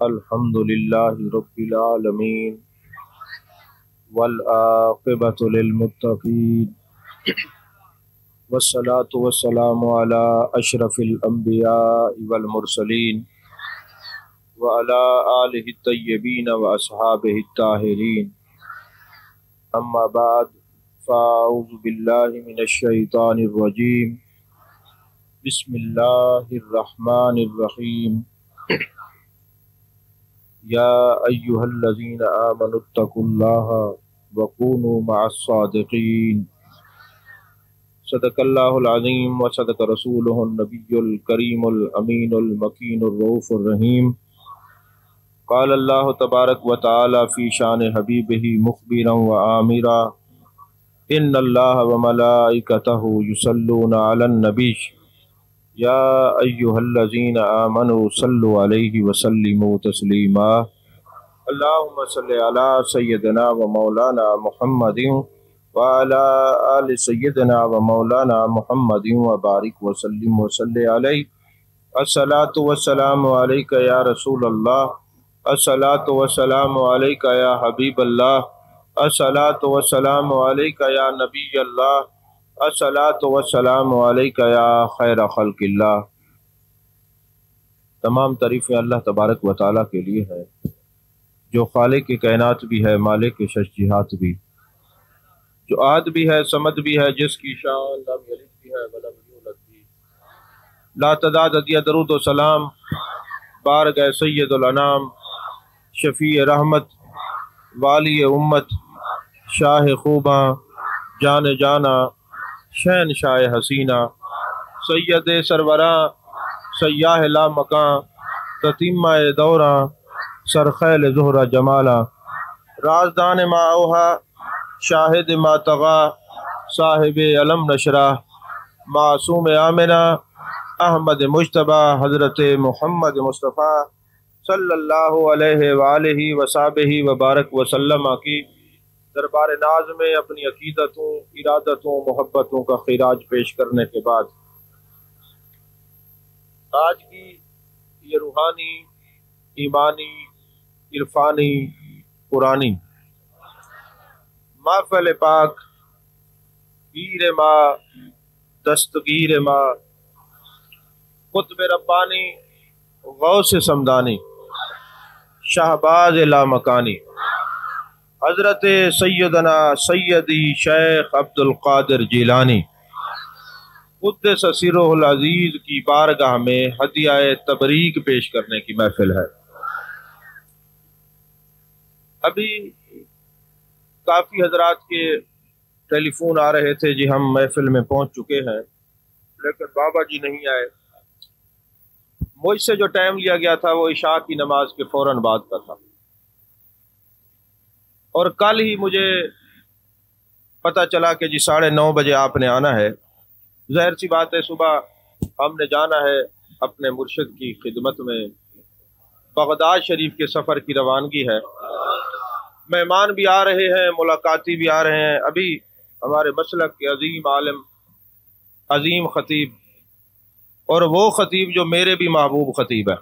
الحمد لله رب العالمين والعاقبة للمتقين والصلاة والسلام على أشرف الأنبياء والمرسلين وعلى آله الطيبين وأصحابه الطاهرين. أما بعد، فأعوذ بالله من الشيطان الرجيم. بسم الله الرحمن الرحيم. يا أيها الذين آمنوا اتقوا الله وكونوا مع الصادقين. صدق الله العظيم وصدق رسوله النبي الكريم الأمين المكين الرؤوف الرحيم. قال الله تبارك وتعالى في شان حبيبه مخبرا وآمرا: إن الله وملائكته يصلون على النبي يا أيها الذين آمنوا صلوا عليه وسلموا تسليما. اللهم صل على سيدنا ومولانا محمد وعلى آل سيدنا ومولانا محمد وبارك وسلم وصل عليه. الصلاة والسلام عليك يا رسول الله، الصلاة والسلام عليك يا حبيب الله، الصلاة والسلام عليك يا نبي الله، الصلاۃ والسلام علیک یا خیر خلق اللہ. تمام تعریفیں اللہ تبارک و تعالیٰ کے لیے ہے جو خالق کے کائنات بھی ہے، مالک کے شجیہات بھی، جو آد بھی ہے، سمد بھی ہے، جس کی شان لم یلد بھی ہے ولم یولد بھی. لا تعداد عدیہ درود و سلام بارگاہ سید الانام، شفیع رحمت، والی امت، شاہ خوباں، جان جانا، شہنشاہ حسینہ، سید سروراں، سیاہ لا مکاں، تتیمہ دوراں، سرخیل زہرہ جمالا، رازدان ما اوہا، شاہد ما تغا، صاحب علم نشرہ، معصوم آمنہ، احمد مجتبہ، حضرت محمد مصطفیٰ صلی اللہ علیہ وآلہ وصحبہ وبارک وسلم کی دربار ناز میں اپنی عقیدتوں، ارادتوں، محبتوں کا خراج پیش کرنے کے بعد آج کی یہ روحانی، ایمانی، عرفانی، قرآنی محفل پاک، پیر ما، دستگیر ما، قطب ربانی، غوث سمدانی، شہباز لامکانی، حضرت سیدنا سیدی شیخ عبد القادر جیلانی قدس سرہ العزیز کی بارگاہ میں ہدیہ تبریک پیش کرنے کی محفل ہے. ابھی کافی حضرات کے ٹیلی فون آ رہے تھے، جی ہم محفل میں پہنچ چکے ہیں، لیکن بابا جی نہیں آئے. مجھ سے جو ٹائم لیا گیا تھا وہ عشاء کی نماز کے فوراً بعد کا تھا، اور کل ہی مجھے پتہ چلا کہ جی 9:30 بجے آپ نے آنا ہے. ظاہر سی بات ہے، صبح ہم نے جانا ہے اپنے مرشد کی خدمت میں. بغداد شریف کے سفر کی روانگی ہے، مہمان بھی آ رہے ہیں، ملاقاتی بھی آ رہے ہیں. ابھی ہمارے مسلک کے عظیم عالم، عظیم خطیب، اور وہ خطیب جو میرے بھی محبوب خطیب ہے،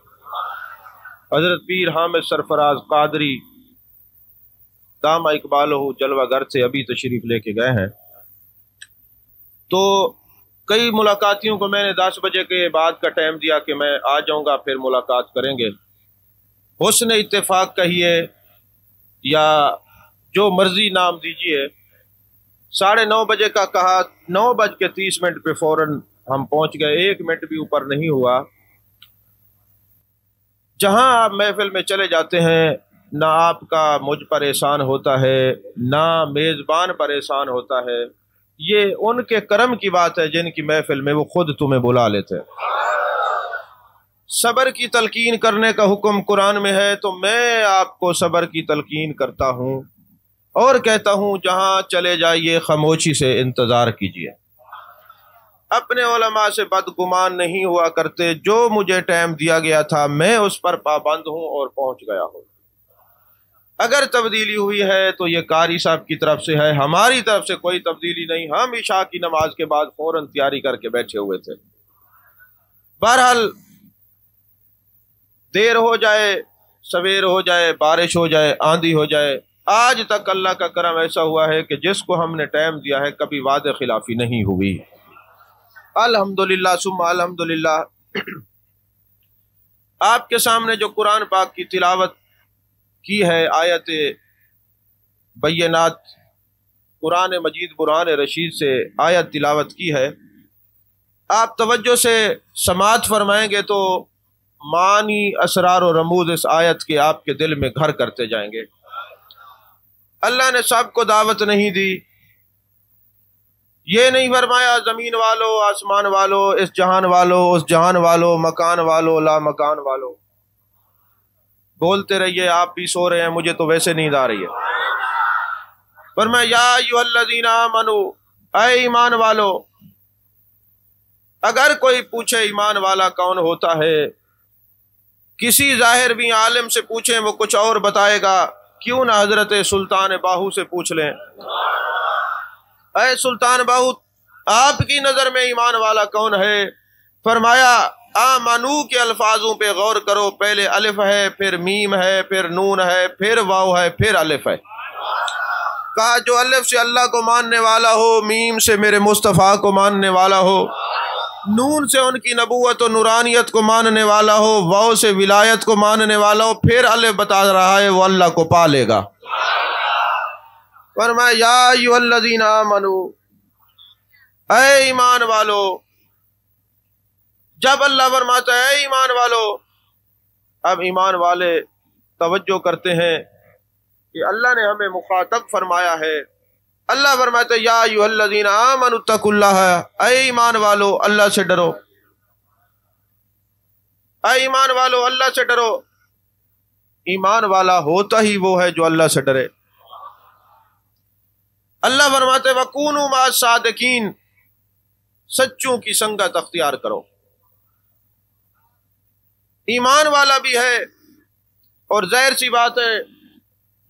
حضرت پیر حامد سرفراز قادری دامہ اقبالہ جلوہ گر سے ابھی تشریف لے کے گئے ہیں. تو کئی ملاقاتیوں کو میں نے 10 بجے کے بعد کا ٹائم دیا کہ میں آ جاؤں گا، پھر ملاقات کریں گے. حسن اتفاق کہیے یا جو مرضی نام دیجئے، 9:30 بجے کا کہا، 9:30 پہ فوراً ہم پہنچ گئے. 1 منٹ بھی اوپر نہیں ہوا. جہاں آپ محفل میں چلے جاتے ہیں، نہ آپ کا مجھ پر احسان ہوتا ہے، نہ میزبان پر احسان ہوتا ہے. یہ ان کے کرم کی بات ہے جن کی محفل میں وہ خود تمہیں بلا لیتے. صبر کی تلقین کرنے کا حکم قرآن میں ہے، تو میں آپ کو صبر کی تلقین کرتا ہوں اور کہتا ہوں جہاں چلے جائیے خاموشی سے انتظار کیجیے. اپنے علماء سے بدگمان نہیں ہوا کرتے. جو مجھے ٹائم دیا گیا تھا میں اس پر پابند ہوں اور پہنچ گیا ہوں. اگر تبدیلی ہوئی ہے تو یہ قاری صاحب کی طرف سے ہے، ہماری طرف سے کوئی تبدیلی نہیں. ہم عشاء کی نماز کے بعد فوراً تیاری کر کے بیٹھے ہوئے تھے. بہرحال دیر ہو جائے سویر ہو جائے، بارش ہو جائے، آندھی ہو جائے، آج تک اللہ کا کرم ایسا ہوا ہے کہ جس کو ہم نے ٹائم دیا ہے کبھی وعدے خلافی نہیں ہوئی۔ الحمدللہ ثم الحمدللہ۔ آپ کے سامنے جو قرآن پاک کی تلاوت کی ہے، آیت بینات قرآن مجید برہان رشید سے آیت تلاوت کی ہے، آپ توجہ سے سماعت فرمائیں گے تو معنی، اسرار و رموز اس آیت کے آپ کے دل میں گھر کرتے جائیں گے۔ اللہ نے سب کو دعوت نہیں دی، یہ نہیں فرمایا زمین والو، آسمان والو، اس جہان والو، اس جہان والو، مکان والو، لا مکان والو، بولتے رہیے، آپ بھی سو رہے ہیں، مجھے تو ویسے نیند آ رہی ہے۔ فرمایا یا ایھا الذین آمنوا، اے ایمان والو۔ اگر کوئی پوچھے ایمان والا کون ہوتا ہے، کسی ظاہر بھی عالم سے پوچھیں وہ کچھ اور بتائے گا، کیوں نہ حضرت سلطان باہو سے پوچھ لیں۔ اے سلطان باہو، آپ کی نظر میں ایمان والا کون ہے؟ فرمایا آمنو کے الفاظوں پہ غور کرو، پہلے الف ہے، پھر میم ہے، پھر نون ہے، پھر واو ہے، پھر الف ہے۔ کہا جو الف سے اللہ کو ماننے والا ہو، میم سے میرے مصطفیٰ کو ماننے والا ہو، نون سے ان کی نبوت و نورانیت کو ماننے والا ہو، واو سے ولایت کو ماننے والا ہو، پھر الف بتا رہا ہے وہ اللہ کو پا لے گا۔ فرمایا یا ایھا الذین آمنوا، اے ایمان والو۔ جب اللہ فرماتا ہے اے ایمان والو، اب ایمان والے توجہ کرتے ہیں کہ اللہ نے ہمیں مخاطب فرمایا ہے۔ اللہ فرماتا ہے یا ایھا الذین آمنوا اتقوا اللہ، اے ایمان والو اللہ سے ڈرو، اے ایمان والو اللہ سے ڈرو۔ ایمان والا ہوتا ہی وہ ہے جو اللہ سے ڈرے۔ اللہ فرماتے ہیں وَكُونُوا مَعَ الصَّادِقِينَ، سچوں کی سنگت اختیار کرو۔ ایمان والا بھی ہے، اور ظاہر سی بات ہے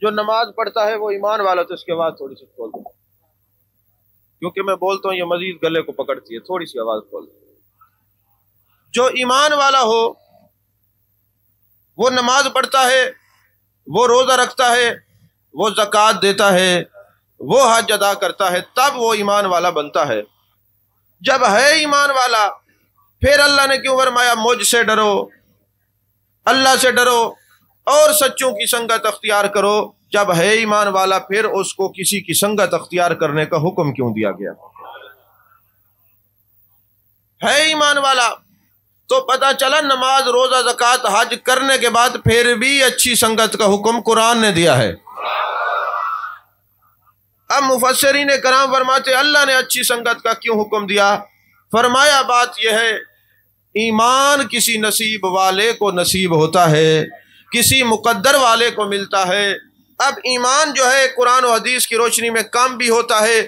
جو نماز پڑھتا ہے وہ ایمان والا، تو اس کے بعد تھوڑی سی کھول دو، کیونکہ میں بولتا ہوں یہ مزید گلے کو پکڑتی ہے، تھوڑی سی آواز کھول دو۔ جو ایمان والا ہو وہ نماز پڑھتا ہے، وہ روزہ رکھتا ہے، وہ زکوٰۃ دیتا ہے، وہ حج ادا کرتا ہے، تب وہ ایمان والا بنتا ہے۔ جب ہے ایمان والا پھر اللہ نے کیوں فرمایا مجھ سے ڈرو، اللہ سے ڈرو اور سچوں کی سنگت اختیار کرو؟ جب ہے ایمان والا پھر اس کو کسی کی سنگت اختیار کرنے کا حکم کیوں دیا گیا؟ ہے ایمان والا تو پتہ چلا نماز، روزہ، زکوٰۃ، حج کرنے کے بعد پھر بھی اچھی سنگت کا حکم قرآن نے دیا ہے۔ اب مفسرین کرام فرماتے اللہ نے اچھی سنگت کا کیوں حکم دیا؟ فرمایا بات یہ ہے ایمان کسی نصیب والے کو نصیب ہوتا ہے، کسی مقدر والے کو ملتا ہے۔ اب ایمان جو ہے قرآن و حدیث کی روشنی میں کم بھی ہوتا ہے،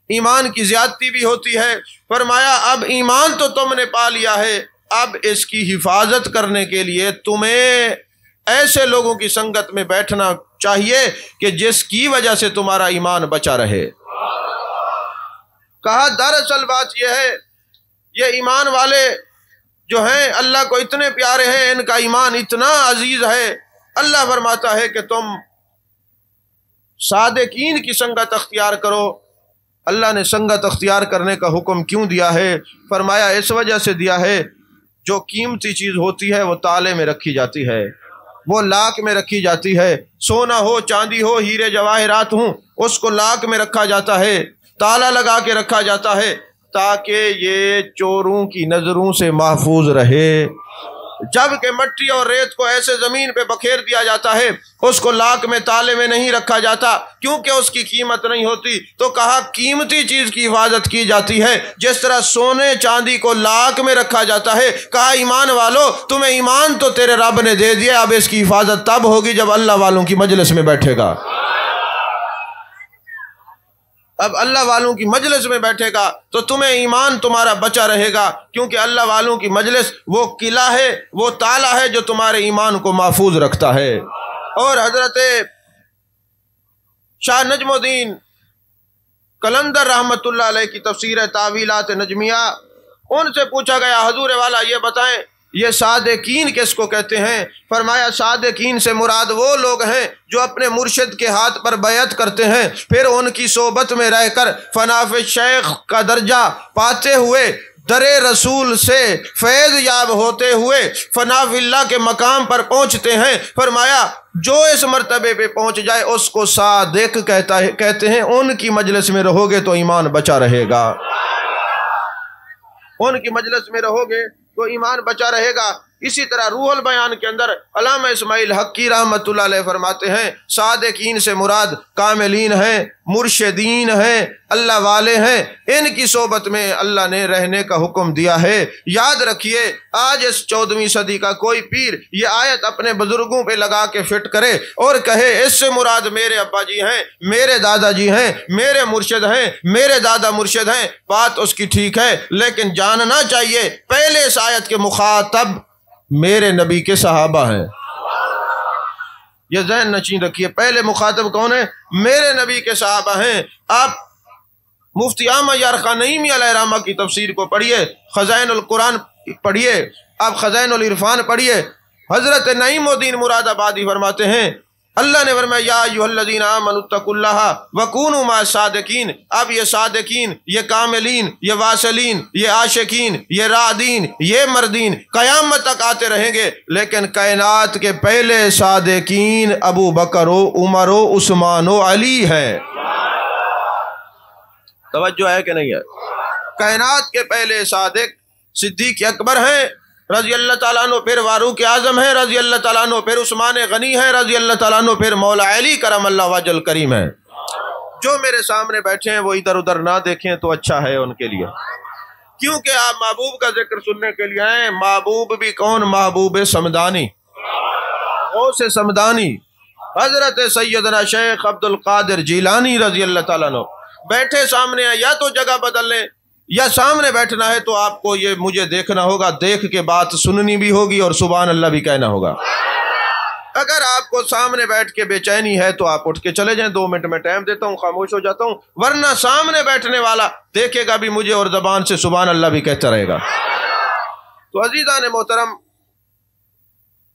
ایمان کی زیادتی بھی ہوتی ہے۔ فرمایا اب ایمان تو تم نے پا لیا ہے، اب اس کی حفاظت کرنے کے لیے تمہیں ایسے لوگوں کی سنگت میں بیٹھنا چاہیے کہ جس کی وجہ سے تمہارا ایمان بچا رہے۔ کہا دراصل بات یہ ہے یہ ایمان والے جو ہیں اللہ کو اتنے پیارے ہیں، ان کا ایمان اتنا عزیز ہے، اللہ فرماتا ہے کہ تم صادقین کی سنگت اختیار کرو۔ اللہ نے سنگت اختیار کرنے کا حکم کیوں دیا ہے؟ فرمایا اس وجہ سے دیا ہے جو قیمتی چیز ہوتی ہے وہ تالے میں رکھی جاتی ہے، وہ لاک میں رکھی جاتی ہے۔ سونا ہو، چاندی ہو، ہیرے جواہرات ہوں، اس کو لاک میں رکھا جاتا ہے، تالا لگا کے رکھا جاتا ہے تاکہ یہ چوروں کی نظروں سے محفوظ رہے۔ جبکہ مٹی اور ریت کو ایسے زمین پہ بکھیر دیا جاتا ہے، اس کو لاک میں، تالے میں نہیں رکھا جاتا کیونکہ اس کی قیمت نہیں ہوتی۔ تو کہا قیمتی چیز کی حفاظت کی جاتی ہے جس طرح سونے چاندی کو لاک میں رکھا جاتا ہے۔ کہا ایمان والو تمہیں ایمان تو تیرے رب نے دے دیا، اب اس کی حفاظت تب ہوگی جب اللہ والوں کی مجلس میں بیٹھے گا۔ اب اللہ والوں کی مجلس میں بیٹھے گا تو تمہیں ایمان تمہارا بچا رہے گا، کیونکہ اللہ والوں کی مجلس وہ قلعہ ہے، وہ تالا ہے جو تمہارے ایمان کو محفوظ رکھتا ہے۔ اور حضرت شاہ نجم الدین قلندر رحمت اللہ علیہ کی تفسیر تعویلات نجمیہ، ان سے پوچھا گیا حضور والا یہ بتائیں یہ صادقین کس کو کہتے ہیں؟ فرمایا صادقین سے مراد وہ لوگ ہیں جو اپنے مرشد کے ہاتھ پر بیعت کرتے ہیں، پھر ان کی صحبت میں رہ کر فناف شیخ کا درجہ پاتے ہوئے، در رسول سے فیض یاب ہوتے ہوئے فناف اللہ کے مقام پر پہنچتے ہیں۔ فرمایا جو اس مرتبے پہ پہنچ جائے اس کو صادق کہتے ہیں۔ ان کی مجلس میں رہو گے تو ایمان بچا رہے گا، ان کی مجلس میں رہو گے تو ایمان بچا رہے گا۔ اسی طرح روح البیان کے اندر علامہ اسماعیل حقی رحمۃ اللہ علیہ فرماتے ہیں صادقین سے مراد کاملین ہیں، مرشدین ہیں، اللہ والے ہیں، ان کی صحبت میں اللہ نے رہنے کا حکم دیا ہے۔ یاد رکھیے آج اس 14ویں صدی کا کوئی پیر یہ آیت اپنے بزرگوں پہ لگا کے فٹ کرے اور کہے اس سے مراد میرے ابا جی ہیں، میرے دادا جی ہیں، میرے مرشد ہیں، میرے دادا مرشد ہیں، بات اس کی ٹھیک ہے، لیکن جاننا چاہیے پہلے اس آیت کے مخاطب میرے نبی کے صحابہ ہیں۔ یہ ذہن نشین رکھیے، پہلے مخاطب کون ہے؟ میرے نبی کے صحابہ ہیں۔ آپ مفتی احمد یار خان نعیمی علیہ رحمہ کی تفسیر کو پڑھیے، خزائن القرآن پڑھیے، آپ خزائن العرفان پڑھیے۔ حضرت نعیم الدین مراد آبادی فرماتے ہیں اللہ نے فرمایا یا ایھا الذین آمنوا اتقوا اللہ وکونوا مع الصادقین۔ اب یہ صادقین، یہ کاملین، یہ واصلین، یہ عاشقین، یہ رادین، یہ مردین قیامت تک آتے رہیں گے، لیکن کائنات کے پہلے صادقین ابو بکر و عمر و عثمان و علی ہیں۔ توجہ ہے کہ نہیں ہے؟ کائنات کے پہلے صادق صدیق اکبر ہیں رضی اللہ تعالیٰ عنہ، پھر فاروق اعظم ہیں رضی اللہ تعالیٰ عنہ، پھر عثمان غنی ہیں رضی اللہ تعالیٰ عنہ، پھر مولا علی کرم اللہ وجہ الکریم ہیں۔ جو میرے سامنے بیٹھے ہیں وہ ادھر ادھر نہ دیکھیں تو اچھا ہے ان کے لیے، کیونکہ آپ محبوب کا ذکر سننے کے لیے آئے۔ محبوب بھی کون؟ محبوب سمدانی، غوث سمدانی حضرت سیدنا شیخ عبد القادر جیلانی رضی اللہ تعالیٰ عنہ بیٹھے سامنے ہیں۔ یا تو جگہ بدل لیں یا سامنے بیٹھنا ہے تو آپ کو یہ مجھے دیکھنا ہوگا، دیکھ کے بات سننی بھی ہوگی اور سبحان اللہ بھی کہنا ہوگا۔ اگر آپ کو سامنے بیٹھ کے بے چینی ہے تو آپ اٹھ کے چلے جائیں، 2 منٹ میں ٹائم دیتا ہوں، خاموش ہو جاتا ہوں، ورنہ سامنے بیٹھنے والا دیکھے گا بھی مجھے اور زبان سے سبحان اللہ بھی کہتا رہے گا۔ تو عزیزان محترم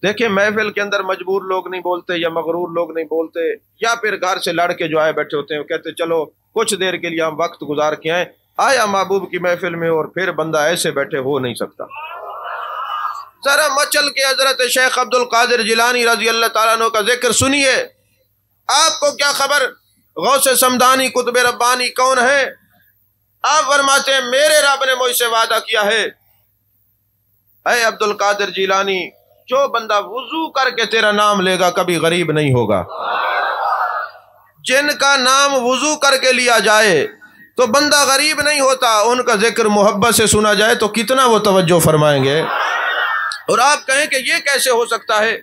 دیکھیں، محفل کے اندر مجبور لوگ نہیں بولتے یا مغرور لوگ نہیں بولتے، یا پھر گھر سے لڑ کے جو آئے بیٹھے ہوتے ہیں وہ کہتے چلو کچھ دیر کے لیے ہم وقت گزار کے آئیں۔ آیا محبوب کی محفل میں اور پھر بندہ ایسے بیٹھے ہو نہیں سکتا۔ ذرا مچل کے حضرت شیخ عبد القادر جیلانی رضی اللہ تعالیٰ عنہ کا ذکر سنیے، آپ کو کیا خبر غوث سمدانی قطب ربانی کون ہے؟ آپ فرماتے ہیں میرے رب نے مجھ سے وعدہ کیا ہے، اے عبد القادر جیلانی جو بندہ وضو کر کے تیرا نام لے گا کبھی غریب نہیں ہوگا۔ جن کا نام وضو کر کے لیا جائے تو بندہ غریب نہیں ہوتا، ان کا ذکر محبت سے سنا جائے تو کتنا وہ توجہ فرمائیں گے۔ اور آپ کہیں کہ یہ کیسے ہو سکتا ہے،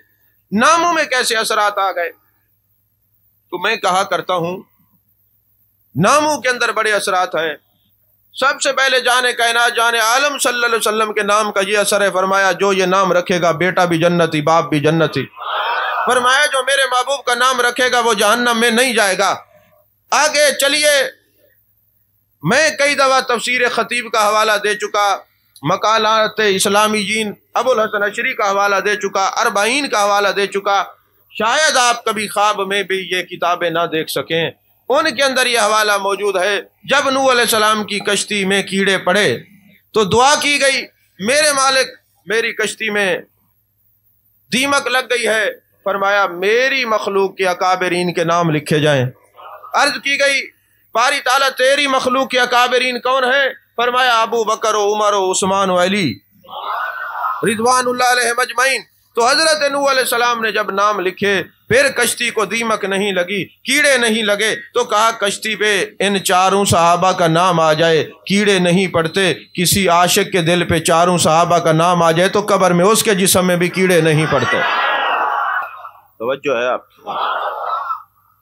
ناموں میں کیسے اثرات آ گئے؟ تو میں کہا کرتا ہوں ناموں کے اندر بڑے اثرات ہیں۔ سب سے پہلے جانے کائنات جانے عالم صلی اللہ علیہ وسلم کے نام کا یہ اثر ہے، فرمایا جو یہ نام رکھے گا بیٹا بھی جنتی باپ بھی جنتی، فرمایا جو میرے محبوب کا نام رکھے گا وہ جہنم میں نہیں جائے گا۔ آگے چلیے، میں کئی دفعہ تفسیر خطیب کا حوالہ دے چکا، مقالات اسلامی جین ابو الحسن اشری کا حوالہ دے چکا، اربعین کا حوالہ دے چکا، شاید آپ کبھی خواب میں بھی یہ کتابیں نہ دیکھ سکیں۔ ان کے اندر یہ حوالہ موجود ہے، جب نوح علیہ السلام کی کشتی میں کیڑے پڑے تو دعا کی گئی میرے مالک میری کشتی میں دیمک لگ گئی ہے، فرمایا میری مخلوق کے اکابرین کے نام لکھے جائیں۔ عرض کی گئی باری تعالیٰ تیری مخلوق کے اکابرین کون ہیں؟ فرمایا ابو بکر و عمر و عثمان و علی رضوان اللہ علیہ مجمعین۔ تو حضرت نوح علیہ السلام نے جب نام لکھے پھر کشتی کو دیمک نہیں لگی، کیڑے نہیں لگے، تو کہا کشتی پہ ان 4 صحابہ کا نام آ جائے، کیڑے نہیں پڑتے۔ کسی عاشق کے دل پہ 4 صحابہ کا نام آ جائے تو قبر میں اس کے جسم میں بھی کیڑے نہیں پڑتے۔ توجہ ہے آپ؟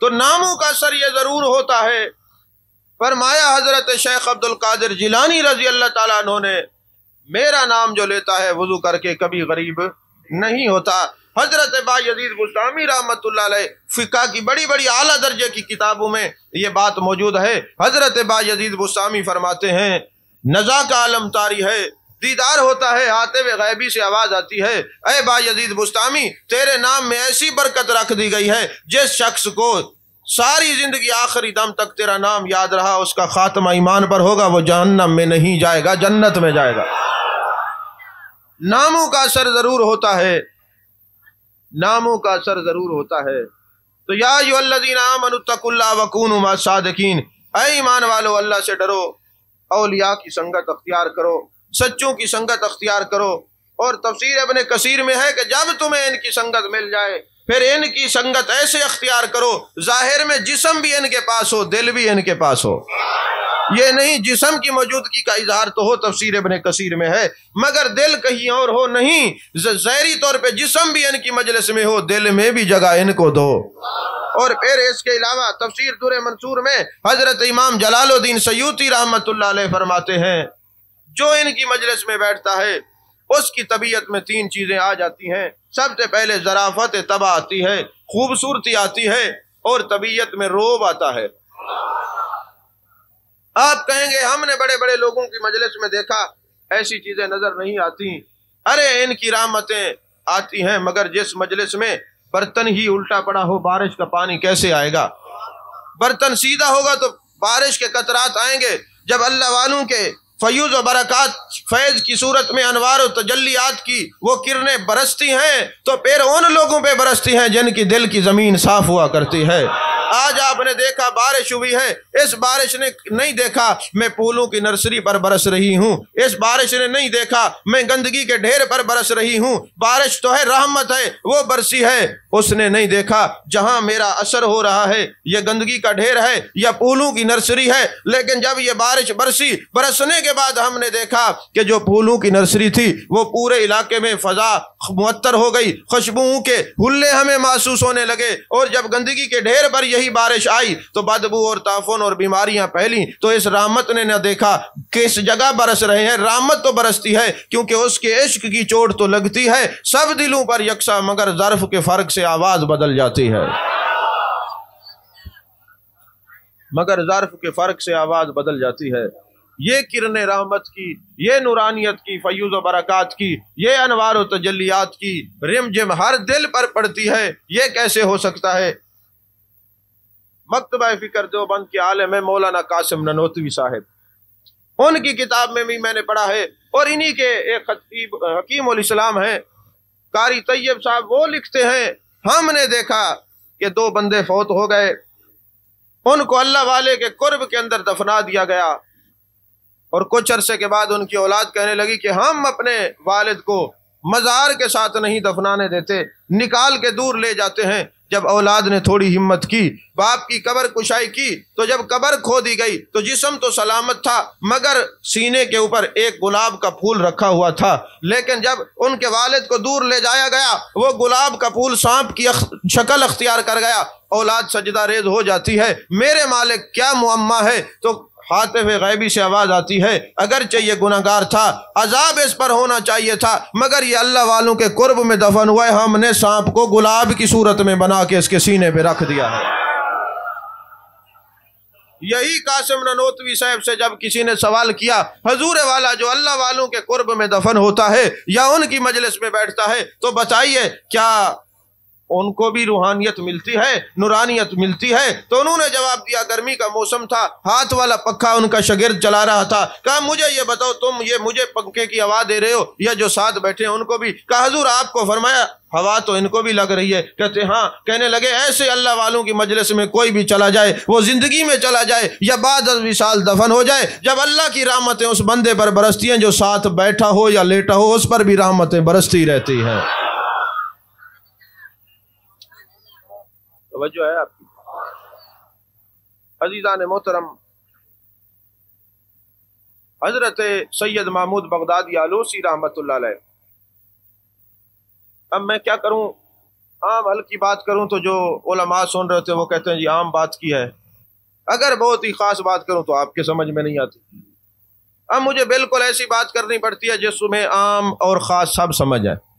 تو ناموں کا اثر یہ ضرور ہوتا ہے۔ فرمایا حضرت شیخ عبد القادر جیلانی رضی اللہ تعالیٰ عنہ نے میرا نام جو لیتا ہے وضو کر کے کبھی غریب نہیں ہوتا۔ حضرت بایزید بسطامی رحمۃ اللہ علیہ فقہ کی بڑی بڑی اعلیٰ درجے کی کتابوں میں یہ بات موجود ہے۔ حضرت بایزید بسطامی فرماتے ہیں نزا کا عالم طاری ہے، دیدار ہوتا ہے، آتے ہوئے غیبی سے آواز آتی ہے، اے با یزید بستامی، تیرے نام میں ایسی برکت رکھ دی گئی ہے جس شخص کو ساری زندگی آخری دم تک تیرا نام یاد رہا، اس کا خاتمہ ایمان پر ہوگا، وہ جہنم میں نہیں جائے گا، جنت میں جائے گا۔ ناموں کا اثر ضرور ہوتا ہے، ناموں کا اثر ضرور ہوتا ہے۔ تو یا ایھا الذین آمنوا اتقوا اللہ وکونوا مع الصادقین، اے ایمان والو اللہ سے ڈرو، اولیاء کی سنگت اختیار کرو، سچوں کی سنگت اختیار کرو۔ اور تفسیر ابن کثیر میں ہے کہ جب تمہیں ان کی سنگت مل جائے پھر ان کی سنگت ایسے اختیار کرو ظاہر میں جسم بھی ان کے پاس ہو، دل بھی ان کے پاس ہو۔ یہ نہیں جسم کی موجودگی کا اظہار تو ہو، تفسیر ابن کثیر میں ہے، مگر دل کہیں اور ہو نہیں، ظاہری طور پہ جسم بھی ان کی مجلس میں ہو، دل میں بھی جگہ ان کو دو۔ اور پھر اس کے علاوہ تفسیر در منصور میں حضرت امام جلال الدین سیوطی رحمۃ اللہ علیہ فرماتے ہیں جو ان کی مجلس میں بیٹھتا ہے اس کی طبیعت میں تین چیزیں آ جاتی ہیں۔ سب سے پہلے ظرافت طبع آتی ہے، خوبصورتی آتی ہے، اور طبیعت میں روب آتا ہے۔ آپ کہیں گے ہم نے بڑے بڑے لوگوں کی مجلس میں دیکھا ایسی چیزیں نظر نہیں آتی۔ ارے ان کی رحمتیں آتی ہیں، مگر جس مجلس میں برتن ہی الٹا پڑا ہو بارش کا پانی کیسے آئے گا؟ برتن سیدھا ہوگا تو بارش کے قطرات آئیں گے۔ جب اللہ والوں کے فیوز و برکات فیض کی صورت میں انوار و تجلیات کی وہ کرنیں برستی ہیں تو پھر ان لوگوں پہ برستی ہیں جن کی دل کی زمین صاف ہوا کرتی ہے۔ آج آپ نے دیکھا بارش ہوئی ہے، اس بارش نے نہیں دیکھا میں پھولوں کی نرسری پر برس رہی ہوں، اس بارش نے نہیں دیکھا میں گندگی کے ڈھیر پر برس رہی ہوں۔ بارش تو ہے، رحمت ہے، وہ برسی ہے، اس نے نہیں دیکھا جہاں میرا اثر ہو رہا ہے یہ گندگی کا ڈھیر ہے یا پھولوں کی نرسری ہے۔ لیکن جب یہ بارش برسی، برسنے کے بعد ہم نے دیکھا کہ جو پھولوں کی نرسری تھی وہ پورے علاقے میں فضا معطر ہو گئی، خوشبوؤں کے حلے ہمیں محسوس ہونے لگے۔ اور جب گندگی کے ڈھیر پر یہی بارش آئی تو بدبو اور تعفن اور بیماریاں پھیلیں، تو اس رحمت نے نہ دیکھا کس جگہ برس رہے ہیں، رحمت تو برستی ہے کیونکہ اس کے عشق کی چوٹ تو لگتی ہے سب دلوں پر یکساں، مگر ظرف کے فرق سے آواز بدل جاتی ہے، مگر ظرف کے فرق سے آواز بدل جاتی ہے۔ یہ کرن رحمت کی، یہ نورانیت کی، فیوز و برکات کی، یہ انوار و تجلیات کی رم جم ہر دل پر پڑتی ہے، یہ کیسے ہو سکتا ہے؟ مکتبہ فکر دیوبند کے عالم ہے مولانا قاسم ننوتوی صاحب، ان کی کتاب میں بھی میں نے پڑھا ہے، اور انہی کے ایک خطیب حکیم الاسلام ہیں قاری طیب صاحب، وہ لکھتے ہیں ہم نے دیکھا کہ دو بندے فوت ہو گئے، ان کو اللہ والے کے قرب کے اندر دفنا دیا گیا، اور کچھ عرصے کے بعد ان کی اولاد کہنے لگی کہ ہم اپنے والد کو مزار کے ساتھ نہیں دفنانے دیتے، نکال کے دور لے جاتے ہیں۔ جب اولاد نے تھوڑی ہمت کی، باپ کی قبر کشائی کی، تو جب قبر کھودی گئی تو جسم تو سلامت تھا مگر سینے کے اوپر ایک گلاب کا پھول رکھا ہوا تھا۔ لیکن جب ان کے والد کو دور لے جایا گیا وہ گلاب کا پھول سانپ کی شکل اختیار کر گیا، اولاد سجدہ ریز ہو جاتی ہے، میرے مالک کیا معمہ ہے؟ تو ہاتھ میں غیبی سے آواز آتی ہے اگرچہ یہ گناہگار تھا، عذاب اس پر ہونا چاہیے تھا، مگر یہ اللہ والوں کے قرب میں دفن ہوا ہے، ہم نے سانپ کو گلاب کی صورت میں بنا کے اس کے سینے پہ رکھ دیا ہے۔ یہی قاسم ننوتوی صاحب سے جب کسی نے سوال کیا حضور والا جو اللہ والوں کے قرب میں دفن ہوتا ہے یا ان کی مجلس میں بیٹھتا ہے تو بتائیے کیا ان کو بھی روحانیت ملتی ہے، نورانیت ملتی ہے؟ تو انہوں نے جواب دیا گرمی کا موسم تھا، ہاتھ والا پنکھا ان کا شاگرد چلا رہا تھا، کہا مجھے یہ بتاؤ تم یہ مجھے پنکھے کی ہوا دے رہے ہو یا جو ساتھ بیٹھے ہیں ان کو بھی؟ کہا حضور آپ کو فرمایا ہوا تو ان کو بھی لگ رہی ہے۔ کہتے ہاں، کہنے لگے ایسے اللہ والوں کی مجلس میں کوئی بھی چلا جائے، وہ زندگی میں چلا جائے یا بعد از وصال دفن ہو جائے، جب اللہ کی رحمتیں اس بندے پر برستی ہیں جو ساتھ بیٹھا ہو یا لیٹا ہو اس پر بھی رحمتیں برستی رہتی ہیں۔ توجہ ہے آپ کی؟ عزیزان محترم، حضرت سید محمود بغدادی آلوسی رحمت اللہ علیہ، اب میں کیا کروں، عام حل کی بات کروں تو جو علماء سن رہے تھے وہ کہتے ہیں جی عام بات کی ہے، اگر بہت ہی خاص بات کروں تو آپ کے سمجھ میں نہیں آتی، اب مجھے بالکل ایسی بات کرنی پڑتی ہے جس میں عام اور خاص سب سمجھ آئے۔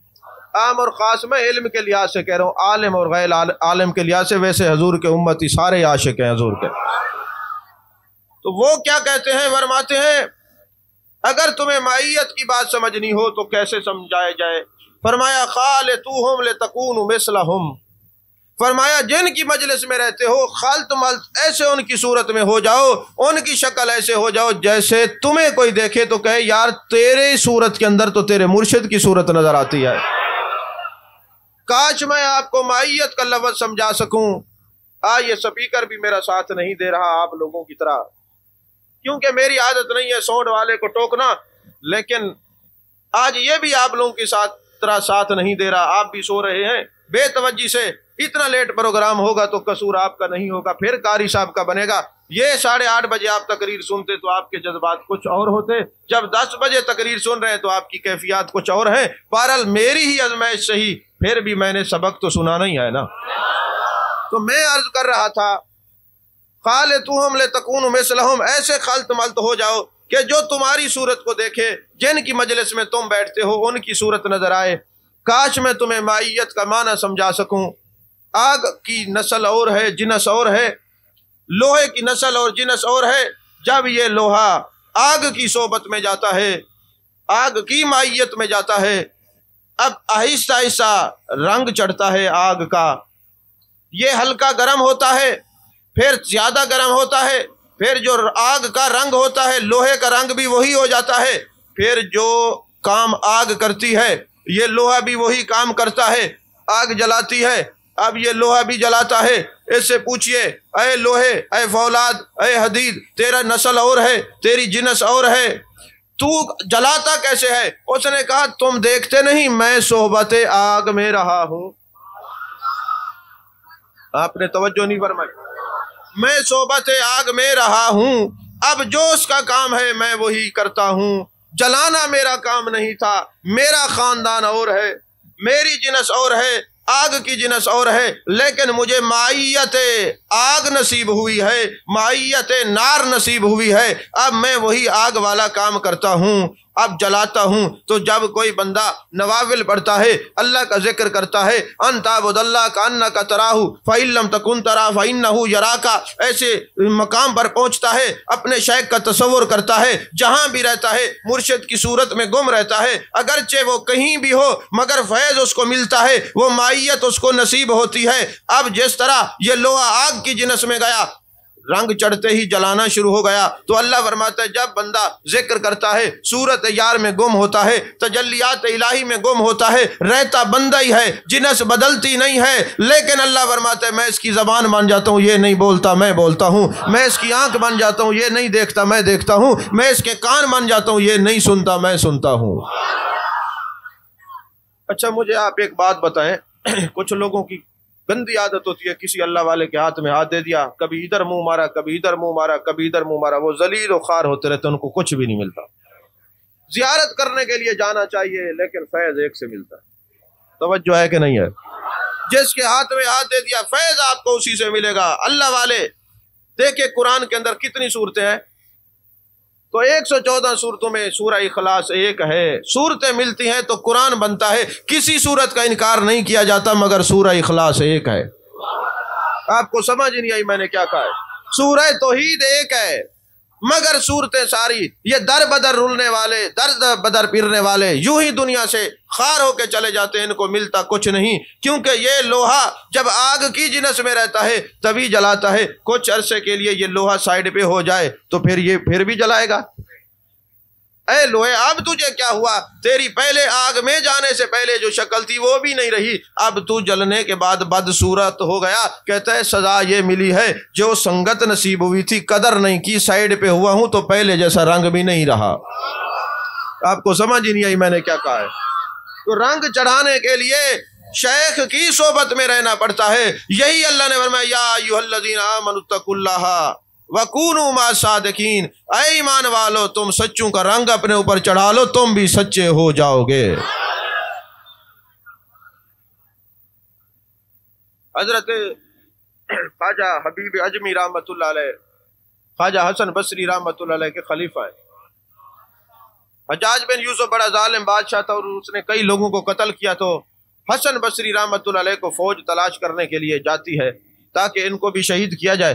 عام اور خاص میں علم کے لحاظ سے کہہ رہا ہوں، عالم اور غیر عالم کے لحاظ سے، ویسے حضور کے امتی سارے عاشق ہیں حضور کے۔ تو وہ کیا کہتے ہیں، فرماتے ہیں اگر تمہیں معیت کی بات سمجھنی ہو تو کیسے سمجھایا جائے؟ فرمایا خالطوہم لتکونوا مثلہم، فرمایا جن کی مجلس میں رہتے ہو خالط ملت ایسے ان کی صورت میں ہو جاؤ، ان کی شکل ایسے ہو جاؤ جیسے تمہیں کوئی دیکھے تو کہے یار تیرے صورت کے اندر تو تیرے مرشد کی صورت نظر آتی ہے۔ کاش میں آپ کو معیت کا لفظ سمجھا سکوں۔ یہ سپیکر بھی میرا ساتھ نہیں دے رہا آپ لوگوں کی طرح، کیونکہ میری عادت نہیں ہے ساؤنڈ والے کو ٹوکنا، لیکن آج یہ بھی آپ لوگوں کی طرح ساتھ نہیں دے رہا۔ آپ بھی سو رہے ہیں بے توجہی سے، اتنا لیٹ پروگرام ہوگا تو قصور آپ کا نہیں ہوگا، پھر قاری صاحب کا بنے گا۔ یہ 8:30 بجے آپ تقریر سنتے تو آپ کے جذبات کچھ اور ہوتے، جب 10 بجے تقریر سن رہے ہیں تو آپ کی کیفیات کچھ اور ہیں۔ بہرحال میری ہی آزمائش صحیح، پھر بھی میں نے سبق تو سنانا ہی ہے نا۔ تو میں عرض کر رہا تھا خالطوہم لتکونوا مثلہم، ایسے خلط ملت ہو جاؤ کہ جو تمہاری صورت کو دیکھے، جن کی مجلس میں تم بیٹھتے ہو ان کی صورت نظر آئے۔ کاش میں تمہیں معیت کا معنی سمجھا سکوں۔ آگ کی نسل اور ہے، جنس اور ہے، لوہے کی نسل اور جنس اور ہے۔ جب یہ لوہا آگ کی صحبت میں جاتا ہے، آگ کی معیت میں جاتا ہے، اب آہستہ آہستہ رنگ چڑھتا ہے آگ کا۔ یہ ہلکا گرم ہوتا ہے، پھر زیادہ گرم ہوتا ہے، پھر جو آگ کا رنگ ہوتا ہے لوہے کا رنگ بھی وہی ہو جاتا ہے، پھر جو کام آگ کرتی ہے یہ لوہا بھی وہی کام کرتا ہے، آگ جلاتی ہے۔ اب یہ لوہا بھی جلاتا ہے۔ اس سے پوچھئے اے لوہے، اے فولاد، اے حدید، تیرا نسل اور ہے، تیری جنس اور ہے، تو جلاتا کیسے ہے؟ اس نے کہا تم دیکھتے نہیں میں صحبت آگ میں رہا ہوں۔ آپ نے توجہ نہیں فرمائی، میں صحبت آگ میں رہا ہوں، اب جو اس کا کام ہے میں وہی کرتا ہوں۔ جلانا میرا کام نہیں تھا، میرا خاندان اور ہے، میری جنس اور ہے، آگ کی جنس اور ہے، لیکن مجھے معیت آگ نصیب ہوئی ہے، معیت نار نصیب ہوئی ہے، اب میں وہی آگ والا کام کرتا ہوں، اب جلاتا ہوں۔ تو جب کوئی بندہ نوافل پڑھتا ہے، اللہ کا ذکر کرتا ہے، ان تعبد اللہ کانک تراہ فإن لم تکن تراہ فإنہ یراک، ایسے مقام پر پہنچتا ہے، اپنے شیخ کا تصور کرتا ہے، جہاں بھی رہتا ہے مرشد کی صورت میں گم رہتا ہے، اگرچہ وہ کہیں بھی ہو مگر فیض اس کو ملتا ہے، وہ معیت اس کو نصیب ہوتی ہے۔ اب جس طرح یہ لوہا آگ کی جنس میں گیا، رنگ چڑھتے ہی جلانا شروع ہو گیا، تو اللہ فرماتا ہے جب بندہ ذکر کرتا ہے، صورت یار میں گم ہوتا ہے، تجلیات الہی میں گم ہوتا ہے، رہتا بندہ ہی ہے، جنس بدلتی نہیں ہے، لیکن اللہ فرماتا ہے میں اس کی زبان بن جاتا ہوں، یہ نہیں بولتا میں بولتا ہوں، میں اس کی آنکھ بن جاتا ہوں، یہ نہیں دیکھتا میں دیکھتا ہوں، میں اس کے کان بن جاتا ہوں، یہ نہیں سنتا میں سنتا ہوں۔ اچھا مجھے آپ ایک بات بتائیں، کچھ لوگوں کی گندی عادت ہوتی ہے، کسی اللہ والے کے ہاتھ میں ہاتھ دے دیا، کبھی ادھر منہ مارا، کبھی ادھر منہ مارا، کبھی ادھر منہ مارا، وہ ذلیل و خوار ہوتے رہتے، ان کو کچھ بھی نہیں ملتا۔ زیارت کرنے کے لیے جانا چاہیے لیکن فیض ایک سے ملتا ہے، توجہ ہے کہ نہیں ہے؟ جس کے ہاتھ میں ہاتھ دے دیا فیض آپ کو اسی سے ملے گا۔ اللہ والے دیکھیں قرآن کے اندر کتنی صورتیں ہیں، تو 114 صورتوں میں سورہ اخلاص ایک ہے، صورتیں ملتی ہیں تو قرآن بنتا ہے، کسی صورت کا انکار نہیں کیا جاتا مگر سورہ اخلاص ایک ہے۔ آپ کو سمجھ نہیں آئی میں نے کیا کہا ہے؟ سورہ توحید ایک ہے مگر صورتیں ساری یہ در بدر رلنے والے، در بدر پھرنے والے، یوں ہی دنیا سے خار ہو کے چلے جاتے ہیں، ان کو ملتا کچھ نہیں، کیونکہ یہ لوہا جب آگ کی جنس میں رہتا ہے تبھی جلاتا ہے، کچھ عرصے کے لیے یہ لوہا سائیڈ پہ ہو جائے تو پھر یہ پھر بھی جلائے گا۔ اے لوہے اب تجھے کیا ہوا؟ تیری پہلے آگ میں جانے سے پہلے جو شکل تھی وہ بھی نہیں رہی، اب تو جلنے کے بعد بدصورت ہو گیا۔ کہتا ہے سزا یہ ملی ہے جو سنگت نصیب ہوئی تھی، قدر نہیں کی، سائیڈ پہ ہوا ہوں تو پہلے جیسا رنگ بھی نہیں رہا۔ آپ کو سمجھ ہی نہیں آئی میں نے کیا کہا ہے؟ تو رنگ چڑھانے کے لیے شیخ کی صحبت میں رہنا پڑتا ہے۔ یہی اللہ نے فرمایا یا ایھا الذین آمنوا اتقوا اللہ وَكُونُوا مَعَ الصَّادِقِينَ، اے ایمان والو تم سچوں کا رنگ اپنے اوپر چڑھا لو، تم بھی سچے ہو جاؤ گے۔ حضرت خواجہ حبیب اجمی رحمۃ اللہ علیہ، خواجہ حسن بصری رحمۃ اللہ علیہ کے خلیفہ ہیں۔ حجاج بن یوسف بڑا ظالم بادشاہ تھا اور اس نے کئی لوگوں کو قتل کیا، تو حسن بصری رحمۃ اللہ علیہ کو فوج تلاش کرنے کے لیے جاتی ہے تاکہ ان کو بھی شہید کیا جائے۔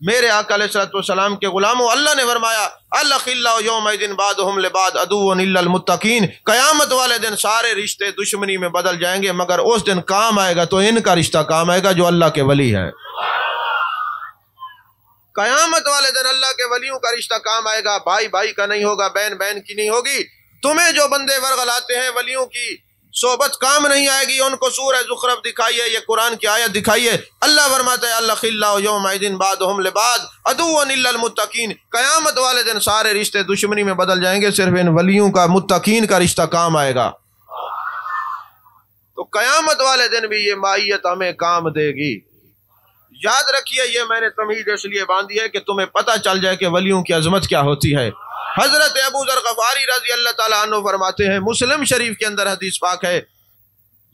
میرے آقا علیہ الصلوۃ والسلام کے غلاموں، اللہ نے فرمایا الخلاء یومئذ بعضهم لبعض عدو الا المتقین، قیامت والے دن سارے رشتے دشمنی میں بدل جائیں گے مگر اس دن کام آئے گا تو ان کا رشتہ کام آئے گا جو اللہ کے ولی ہیں۔ قیامت والے دن اللہ کے ولیوں کا رشتہ کام آئے گا، بھائی بھائی کا نہیں ہوگا، بہن بہن کی نہیں ہوگی۔ تمہیں جو بندے ورغلاتے ہیں ولیوں کی صحبت کام نہیں آئے گی، ان کو سورہ زخرف دکھائیے، یہ قرآن کی آیت دکھائیے۔ اللہ فرماتا ہے الخلاء یومئذ بعضهم لبعض عدو الا المتقین، قیامت والے دن سارے رشتے دشمنی میں بدل جائیں گے، صرف ان ولیوں کا متقین کا رشتہ کام آئے گا۔ تو قیامت والے دن بھی یہ مائیت ہمیں کام دے گی۔ یاد رکھیے، یہ میں نے تمہید اس لیے باندھی ہے کہ تمہیں پتہ چل جائے کہ ولیوں کی عظمت کیا ہوتی ہے۔ حضرت ابو ذر غفاری رضی اللہ تعالیٰ عنہ فرماتے ہیں، مسلم شریف کے اندر حدیث پاک ہے،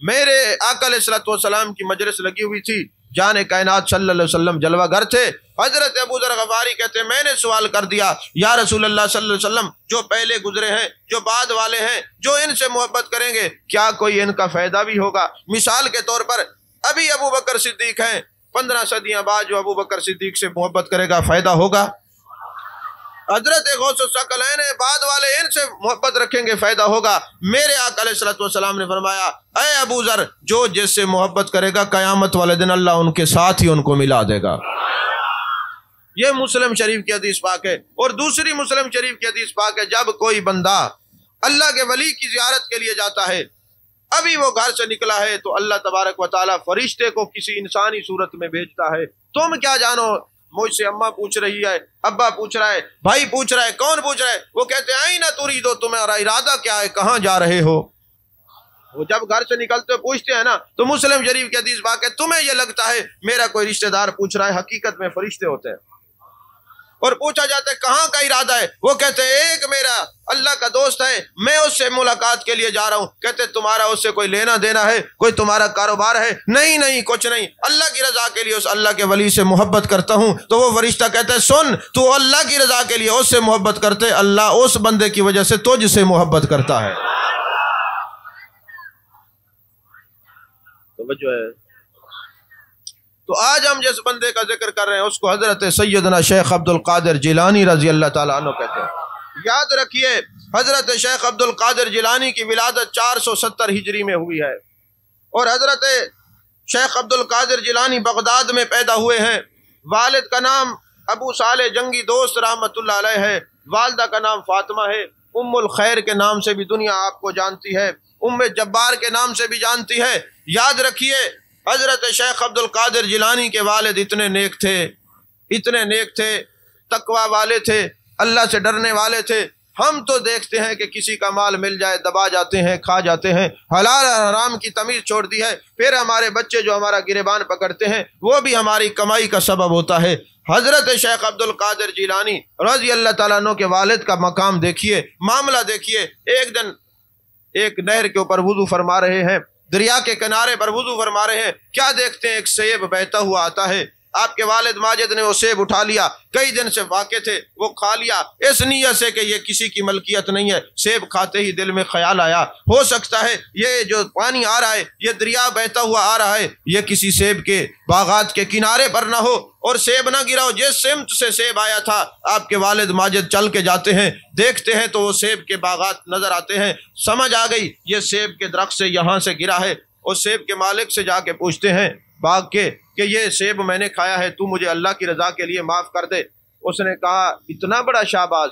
میرے آقا علیہ الصلوۃ والسلام کی مجلس لگی ہوئی تھی، جان کائنات صلی اللہ علیہ وسلم جلوہ گر تھے۔ حضرت ابو ذر غفاری کہتے ہیں میں نے سوال کر دیا، یا رسول اللہ صلی اللہ علیہ وسلم، جو پہلے گزرے ہیں، جو بعد والے ہیں، جو ان سے محبت کریں گے، کیا کوئی ان کا فائدہ بھی ہوگا؟ مثال کے طور پر ابھی ابو بکر صدیق ہیں، 15 صدیاں بعد جو ابو بکر صدیق سے محبت کرے گا فائدہ ہوگا؟ حضرت غوث الثقلین بعد والے ان سے محبت رکھیں گے فائدہ ہوگا؟ میرے آقا علیہ الصلوۃ والسلام نے فرمایا اے ابو ذر، جو جس سے محبت کرے گا قیامت والے دن اللہ ان کے ساتھ ہی ان کو ملا دے گا۔ یہ مسلم شریف کی حدیث پاک ہے۔ اور دوسری مسلم شریف کی حدیث پاک ہے، جب کوئی بندہ اللہ کے ولی کی زیارت کے لیے جاتا ہے، ابھی وہ گھر سے نکلا ہے تو اللہ تبارک و تعالیٰ فرشتے کو کسی انسانی صورت میں بھیجتا ہے۔ تم کیا جانو؟ مجھ سے اماں پوچھ رہی ہے، ابا پوچھ رہا ہے، بھائی پوچھ رہا ہے، کون پوچھ رہا ہے؟ وہ کہتے ہیں آئینہ تریدو، تمہارا ارادہ کیا ہے، کہاں جا رہے ہو؟ وہ جب گھر سے نکلتے پوچھتے ہیں نا، تو مسلم شریف کی حدیث پاک ہے، تمہیں یہ لگتا ہے میرا کوئی رشتہ دار پوچھ رہا ہے، حقیقت میں فرشتے ہوتے ہیں۔ اور پوچھا جاتا ہے کہاں کا ارادہ ہے؟ وہ کہتے ہیں ایک میرا اللہ کا دوست ہے، میں اس سے ملاقات کے لیے جا رہا ہوں۔ کہتے ہیں تمہارا اس سے کوئی لینا دینا ہے، کوئی تمہارا کاروبار ہے؟ نہیں نہیں، کچھ نہیں، اللہ کی رضا کے لیے اس اللہ کے ولی سے محبت کرتا ہوں۔ تو وہ فرشتہ کہتا ہے سن، تو اللہ کی رضا کے لیے اس سے محبت کرتے، اللہ اس بندے کی وجہ سے تجھ سے محبت کرتا ہے۔ توجہ ہے۔ تو آج ہم جس بندے کا ذکر کر رہے ہیں اس کو حضرت سیدنا شیخ عبد القادر جیلانی رضی اللہ تعالیٰ عنہ کہتے ہیں۔ یاد رکھیے، حضرت شیخ عبد القادر جیلانی کی ولادت 470 ہجری میں ہوئی ہے، اور حضرت شیخ عبد القادر جیلانی بغداد میں پیدا ہوئے ہیں۔ والد کا نام ابو صالح جنگی دوست رحمۃ اللہ علیہ ہے، والدہ کا نام فاطمہ ہے۔ ام الخیر کے نام سے بھی دنیا آپ کو جانتی ہے، ام جبار کے نام سے بھی جانتی ہے۔ یاد رکھیے، حضرت شیخ عبد القادر جیلانی کے والد اتنے نیک تھے، تقوی والے تھے، اللہ سے ڈرنے والے تھے۔ ہم تو دیکھتے ہیں کہ کسی کا مال مل جائے دبا جاتے ہیں، کھا جاتے ہیں، حلال اور حرام کی تمیز چھوڑ دی ہے۔ پھر ہمارے بچے جو ہمارا گریبان پکڑتے ہیں وہ بھی ہماری کمائی کا سبب ہوتا ہے۔ حضرت شیخ عبد القادر جیلانی رضی اللہ تعالیٰ عنہ کے والد کا مقام دیکھیے، معاملہ دیکھیے۔ ایک دن ایک نہر کے اوپر وضو فرما رہے ہیں، دریا کے کنارے پر وضو فرما رہے ہیں، کیا دیکھتے ہیں ایک سیب بہتا ہوا آتا ہے۔ آپ کے والد ماجد نے وہ سیب اٹھا لیا، کئی دن سے واقع تھے، وہ کھا لیا اس نیت سے کہ یہ کسی کی ملکیت نہیں ہے۔ سیب کھاتے ہی دل میں خیال آیا، ہو سکتا ہے یہ جو پانی آ رہا ہے، یہ دریا بہتا ہوا آ رہا ہے، یہ کسی سیب کے باغات کے کنارے پر نہ ہو اور سیب نہ گرا ہو۔ جس سمت سے سیب آیا تھا آپ کے والد ماجد چل کے جاتے ہیں، دیکھتے ہیں تو وہ سیب کے باغات نظر آتے ہیں۔ سمجھ آ گئی یہ سیب کے درخت سے یہاں سے گرا ہے۔ اور سیب کے مالک سے جا کے پوچھتے ہیں باغ کے کہ یہ سیب میں نے کھایا ہے، تو مجھے اللہ کی رضا کے لیے معاف کر دے۔ اس نے کہا اتنا بڑا شہباز،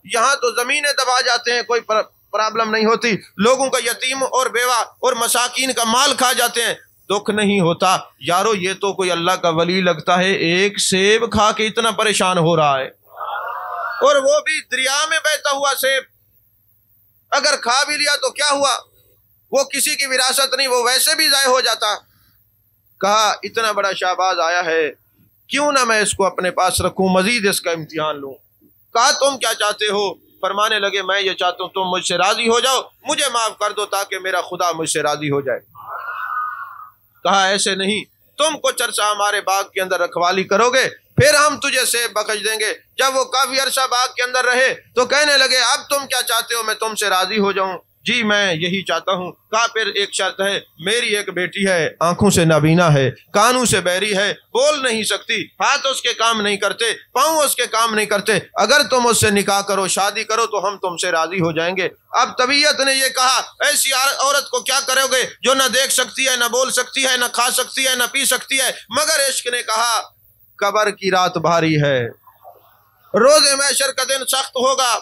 یہاں تو زمینیں دبا جاتے ہیں، کوئی پرابلم نہیں ہوتی، لوگوں کا یتیم اور بیوہ اور مساکین کا مال کھا جاتے ہیں، دکھ نہیں ہوتا۔ یارو یہ تو کوئی اللہ کا ولی لگتا ہے، ایک سیب کھا کے اتنا پریشان ہو رہا ہے، اور وہ بھی دریا میں بہتا ہوا سیب۔ اگر کھا بھی لیا تو کیا ہوا، وہ کسی کی وراثت نہیں، وہ ویسے بھی ضائع ہو جاتا۔ کہا اتنا بڑا شہباز آیا ہے، کیوں نہ میں اس کو اپنے پاس رکھوں، مزید اس کا امتحان لوں۔ کہا تم کیا چاہتے ہو؟ فرمانے لگے میں یہ چاہتا ہوں تم مجھ سے راضی ہو جاؤ، مجھے معاف کر دو تاکہ میرا خدا مجھ سے راضی ہو جائے۔ کہا ایسے نہیں، تم کچھ عرصہ ہمارے باغ کے اندر رکھوالی کرو گے، پھر ہم تجھے سیب بخش دیں گے۔ جب وہ کافی عرصہ باغ کے اندر رہے تو کہنے لگے اب تم کیا چاہتے ہو میں تم سے راضی ہو جاؤں؟ جی میں یہی چاہتا ہوں۔ کہا پھر ایک شرط ہے، میری ایک بیٹی ہے، آنکھوں سے نابینا ہے، کانوں سے بہری ہے، بول نہیں سکتی، ہاتھ اس کے کام نہیں کرتے، پاؤں اس کے کام نہیں کرتے، اگر تم اس سے نکاح کرو، شادی کرو تو ہم تم سے راضی ہو جائیں گے۔ اب طبیعت نے یہ کہا ایسی عورت کو کیا کرو گے جو نہ دیکھ سکتی ہے، نہ بول سکتی ہے، نہ کھا سکتی ہے، نہ پی سکتی ہے؟ مگر عشق نے کہا قبر کی رات بھاری ہے، روز محشر کا دن سخت ہوگا،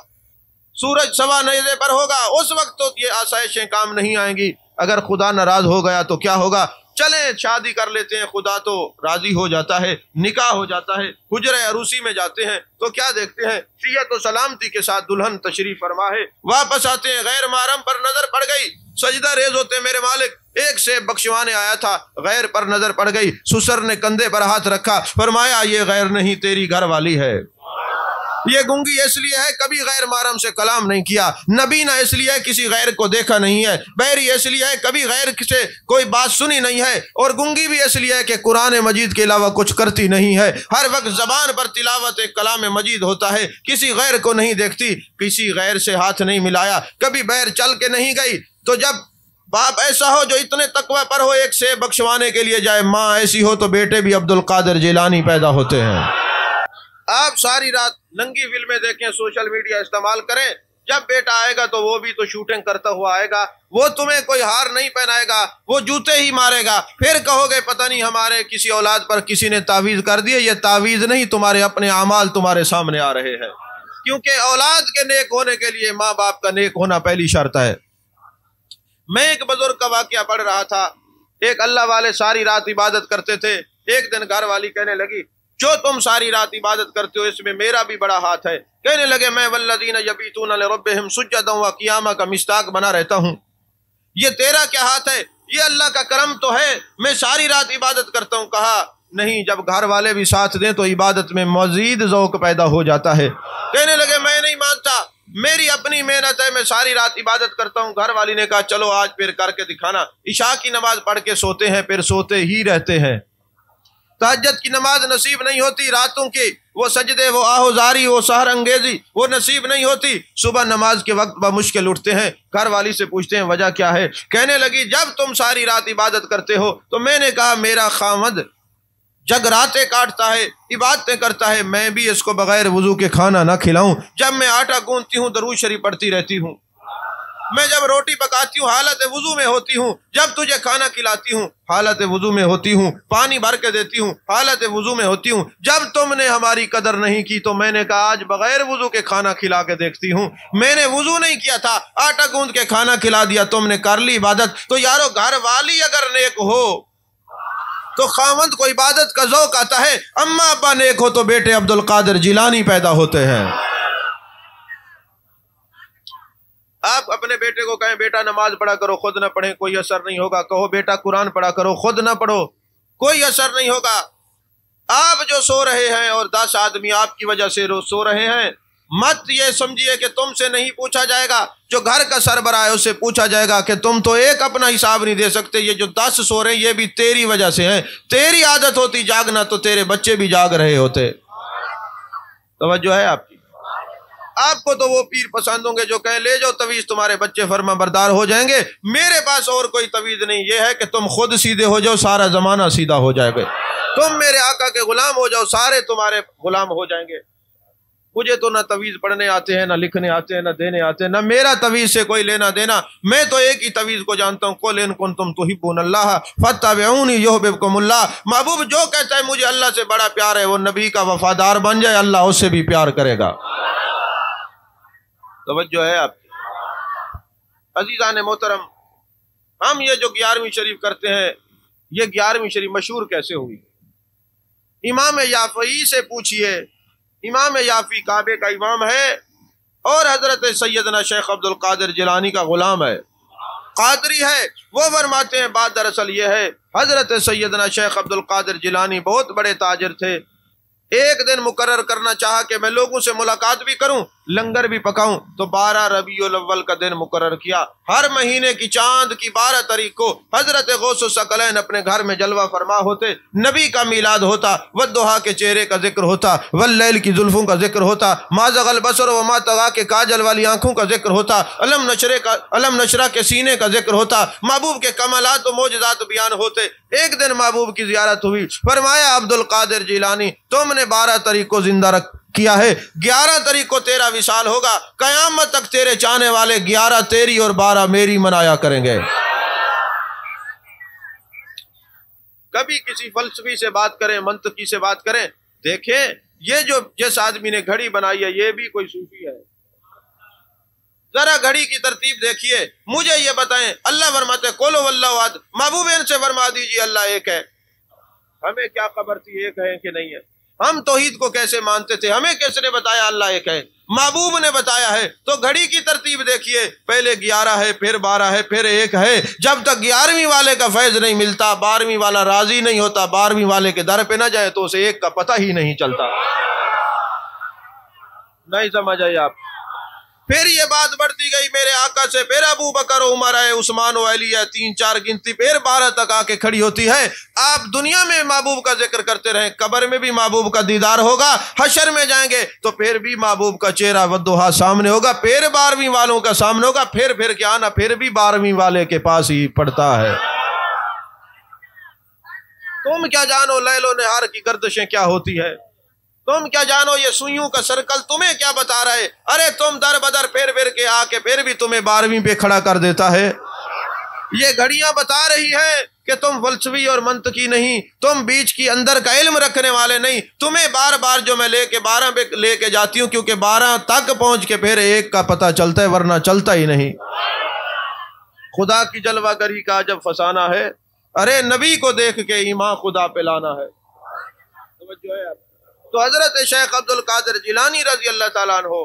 سورج سوا نیزے پر ہوگا، اس وقت تو یہ آسائشیں کام نہیں آئیں گی، اگر خدا ناراض ہو گیا تو کیا ہوگا؟ چلیں شادی کر لیتے ہیں، خدا تو راضی ہو جاتا ہے، نکاح ہو جاتا ہے۔ حجرہ عروسی میں جاتے ہیں تو کیا دیکھتے ہیں؟ صحت و سلامتی کے ساتھ دلہن تشریف فرما ہے، واپس آتے ہیں، غیر محرم پر نظر پڑ گئی، سجدہ ریز ہوتے میرے مالک، ایک سے بخشوانے آیا تھا، غیر پر نظر پڑ گئی، سسر نے کندھے پر ہاتھ رکھا، فرمایا یہ غیر نہیں تیری گھر والی ہے۔ یہ گونگی اس لیے ہے کبھی غیر محرم سے کلام نہیں کیا، نبینا اس لیے ہے کسی غیر کو دیکھا نہیں ہے، بہری اس لیے ہے کبھی غیر سے کوئی بات سنی نہیں ہے، اور گونگی بھی اس لیے ہے کہ قرآن مجید کے علاوہ کچھ کرتی نہیں ہے، ہر وقت زبان پر تلاوت ایک کلام مجید ہوتا ہے، کسی غیر کو نہیں دیکھتی، کسی غیر سے ہاتھ نہیں ملایا، کبھی بہر چل کے نہیں گئی۔ تو جب باپ ایسا ہو جو اتنے تقوی پر ہو، ایک سے بخشوانے کے لیے جائے، ماں ایسی ہو تو بیٹے بھی عبد القادر جیلانی پیدا ہوتے ہیں۔ آپ ساری رات ننگی فلمیں دیکھیں، سوشل میڈیا استعمال کریں، جب بیٹا آئے گا تو وہ بھی تو شوٹنگ کرتا ہوا آئے گا، وہ تمہیں کوئی ہار نہیں پہنائے گا، وہ جوتے ہی مارے گا، پھر کہو گے پتہ نہیں ہمارے کسی اولاد پر کسی نے تعویذ کر دیے۔ یہ تعویذ نہیں، تمہارے اپنے اعمال تمہارے سامنے آ رہے ہیں، کیونکہ اولاد کے نیک ہونے کے لیے ماں باپ کا نیک ہونا پہلی شرط ہے۔ میں ایک بزرگ کا واقعہ پڑھ رہا تھا، ایک اللہ والے ساری رات عبادت کرتے تھے، ایک دن گھر والی کہنے لگی جو تم ساری رات عبادت کرتے ہو اس میں میرا بھی بڑا ہاتھ ہے۔ کہنے لگے میں والذین یبیتون لربہم سجدا وقیاما کا مصداق بنا رہتا ہوں، یہ تیرا کیا ہاتھ ہے؟ یہ اللہ کا کرم تو ہے، میں ساری رات عبادت کرتا ہوں۔ کہا نہیں، جب گھر والے بھی ساتھ دیں تو عبادت میں مزید ذوق پیدا ہو جاتا ہے۔ کہنے لگے میں نہیں مانتا، میری اپنی محنت ہے، میں ساری رات عبادت کرتا ہوں۔ گھر والی نے کہا چلو آج پھر کر کے دکھانا۔ عشاء کی نماز پڑھ کے سوتے ہیں، پھر سوتے ہی رہتے ہیں، تہجد کی نماز نصیب نہیں ہوتی، راتوں کی وہ سجدے، وہ آہوزاری، وہ سحر انگیزی وہ نصیب نہیں ہوتی، صبح نماز کے وقت بمشکل اٹھتے ہیں۔ گھر والی سے پوچھتے ہیں وجہ کیا ہے؟ کہنے لگی جب تم ساری رات عبادت کرتے ہو تو میں نے کہا میرا خامد جگراتیں کاٹتا ہے، عبادتیں کرتا ہے، میں بھی اس کو بغیر وضو کے کھانا نہ کھلاؤں۔ جب میں آٹا گوندتی ہوں درود شریف پڑھتی رہتی ہوں، میں جب روٹی پکاتی ہوں حالت وضو میں ہوتی ہوں، جب تجھے کھانا کھلاتی ہوں حالت وضو میں ہوتی ہوں، پانی بھر کے دیتی ہوں حالت وضو میں ہوتی ہوں۔ جب تم نے ہماری قدر نہیں کی تو میں نے کہا آج بغیر وضو کے کھانا کھلا کے دیکھتی ہوں۔ میں نے وضو نہیں کیا تھا، آٹا گوندھ کے کھانا کھلا دیا، تم نے کر لی عبادت۔ تو یارو گھر والی اگر نیک ہو تو خاوند کو عبادت کا ذوق آتا ہے، اماں ابا نیک ہو تو بیٹے عبد القادر جیلانی پیدا ہوتے ہیں۔ آپ اپنے بیٹے کو کہیں بیٹا نماز پڑھا کرو، خود نہ پڑھیں کوئی اثر نہیں ہوگا، کہو بیٹا قرآن پڑھا کرو، خود نہ پڑھو کوئی اثر نہیں ہوگا۔ آپ جو سو رہے ہیں اور 10 آدمی آپ کی وجہ سے سو رہے ہیں، مت یہ سمجھیے کہ تم سے نہیں پوچھا جائے گا، جو گھر کا سربراہ ہے اس سے پوچھا جائے گا کہ تم تو ایک اپنا حساب نہیں دے سکتے، یہ جو 10 سو رہے ہیں یہ بھی تیری وجہ سے ہیں، تیری عادت ہوتی جاگنا تو تیرے بچے بھی جاگ رہے ہوتے۔ توجہ ہے آپ کی؟ آپ کو تو وہ پیر پسند ہوں گے جو کہیں لے جاؤ تویز تمہارے بچے فرما بردار ہو جائیں گے، میرے پاس اور کوئی تویز نہیں، یہ ہے کہ تم خود سیدھے ہو جاؤ سارا زمانہ سیدھا ہو جائے گا، تم میرے آقا کے غلام ہو جاؤ سارے تمہارے غلام ہو جائیں گے۔ مجھے تو نہ تویز پڑھنے آتے ہیں، نہ لکھنے آتے ہیں، نہ دینے آتے ہیں، نہ میرا تویز سے کوئی لینا دینا، میں تو ایک ہی تویز کو جانتا ہوں، قل ان کنتم تحبون اللہ فاتبعونی یحببکم اللہ۔ محبوب جو کہتا ہے مجھے اللہ سے بڑا پیار ہے وہ نبی کا وفادار بن جائے، اللہ اس سے بھی پیار کرے گا۔ توجہ ہے آپ کی؟ عزیزان محترم، ہم یہ جو 11ویں شریف کرتے ہیں، یہ 11ویں شریف مشہور کیسے ہوئی؟ امام یافعی سے پوچھئے، امام یافعی کعبے کا امام ہے اور حضرت سیدنا شیخ عبد القادر جیلانی کا غلام ہے، قادری ہے۔ وہ فرماتے ہیں بات دراصل یہ ہے، حضرت سیدنا شیخ عبد القادر جیلانی بہت بڑے تاجر تھے، ایک دن مقرر کرنا چاہا کہ میں لوگوں سے ملاقات بھی کروں لنگر بھی پکاؤں تو 12 ربیع الاول کا دن مقرر کیا۔ ہر مہینے کی چاند کی 12 تاریخ کو حضرت غوث الثقلین اپنے گھر میں جلوہ فرما ہوتے، نبی کا میلاد ہوتا، والضحیٰ کے چہرے کا ذکر ہوتا، واللیل کی زلفوں کا ذکر ہوتا، ما زغ البصر وما طغیٰ کے کاجل والی آنکھوں کا ذکر ہوتا، علم نشرہ کے سینے کا ذکر ہوتا، محبوب کے کمالات و معجزات بیان ہوتے۔ ایک دن محبوب کی زیارت ہوئی، فرمایا عبد القادر جیلانی تم نے 12 تاریخ کو زندہ کیا ہے، 11 تاریخ کو تیرا وصال ہوگا، قیامت تک تیرے چاہنے والے 11 تیری اور 12 میری منایا کریں گے۔ کبھی کسی فلسفی سے بات کریں، منطقی سے بات کریں، دیکھیں یہ جو جس آدمی نے گھڑی بنائی ہے یہ بھی کوئی صوفی ہے؟ ذرا گھڑی کی ترتیب دیکھیے، مجھے یہ بتائیں، اللہ فرماتے قل هو اللہ احد، محبوب ان سے فرما دیجیے اللہ ایک ہے۔ ہمیں کیا خبر تھی ایک ہے کہ نہیں ہے؟ ہم توحید کو کیسے مانتے تھے؟ ہمیں کس نے بتایا اللہ ایک ہے؟ محبوب نے بتایا ہے۔ تو گھڑی کی ترتیب دیکھیے، پہلے 11 ہے، پھر 12 ہے، پھر 1 ہے۔ جب تک 11ویں والے کا فیض نہیں ملتا، 12ویں والا راضی نہیں ہوتا، 12ویں والے کے در پہ نہ جائے تو اسے 1 کا پتہ ہی نہیں چلتا۔ نہیں سمجھ آئی آپ؟ پھر یہ بات بڑھتی گئی میرے آقا سے، پھر ابو بکر و عمر ہے، عثمان و علی ہے، 3 4 گنتی، پھر 12 تک آ کے کھڑی ہوتی ہے۔ آپ دنیا میں محبوب کا ذکر کرتے رہیں، قبر میں بھی محبوب کا دیدار ہوگا، حشر میں جائیں گے تو پھر بھی محبوب کا چہرہ والضحیٰ سامنے ہوگا، پھر 12ویں والوں کا سامنے ہوگا، پھر کیا نا، پھر بھی 12ویں والے کے پاس ہی پڑتا ہے۔ تم کیا جانو لیل و نہار کی گردشیں کیا ہوتی ہے؟ تم کیا جانو یہ سوئیوں کا سرکل تمہیں کیا بتا رہا ہے؟ ارے تم در بدر پھر کے آ کے پھر بھی تمہیں 12ویں پہ کھڑا کر دیتا ہے۔ یہ گھڑیاں بتا رہی ہے کہ تم فلسفی اور منطقی نہیں، تم بیچ کی اندر کا علم رکھنے والے نہیں۔ تمہیں بار بار جو میں لے کے 12 پہ لے کے جاتی ہوں، کیونکہ 12 تک پہنچ کے پھر 1 کا پتہ چلتا ہے، ورنہ چلتا ہی نہیں۔ خدا کی جلوہ گری کا جب فسانہ ہے، ارے نبی کو دیکھ کے ایمان خدا پہ لانا ہے۔ توجہ ہے آپ؟ تو حضرت شیخ عبد القادر جیلانی رضی اللہ تعالیٰ عنہ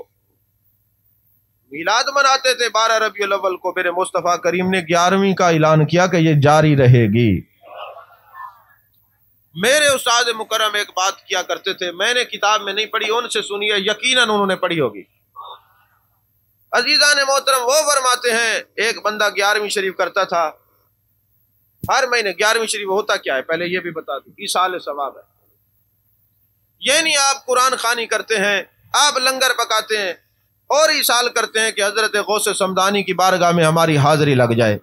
میلاد مناتے تھے 12 ربیع الاول کو۔ میرے مصطفیٰ کریم نے 11ویں کا اعلان کیا کہ یہ جاری رہے گی۔ میرے استاد مکرم ایک بات کیا کرتے تھے، میں نے کتاب میں نہیں پڑھی، ان سے سنی ہے، یقیناً انہوں نے پڑھی ہوگی۔ عزیزان محترم وہ فرماتے ہیں ایک بندہ 11ویں شریف کرتا تھا ہر مہینے۔ 11ویں شریف ہوتا کیا ہے پہلے یہ بھی بتا دوں، ایصال ثواب ہے۔ یہ نہیں آپ قرآن خوانی کرتے ہیں، آپ لنگر پکاتے ہیں اور ایصال کرتے ہیں کہ حضرت غوث سمدانی کی بارگاہ میں ہماری حاضری لگ جائے،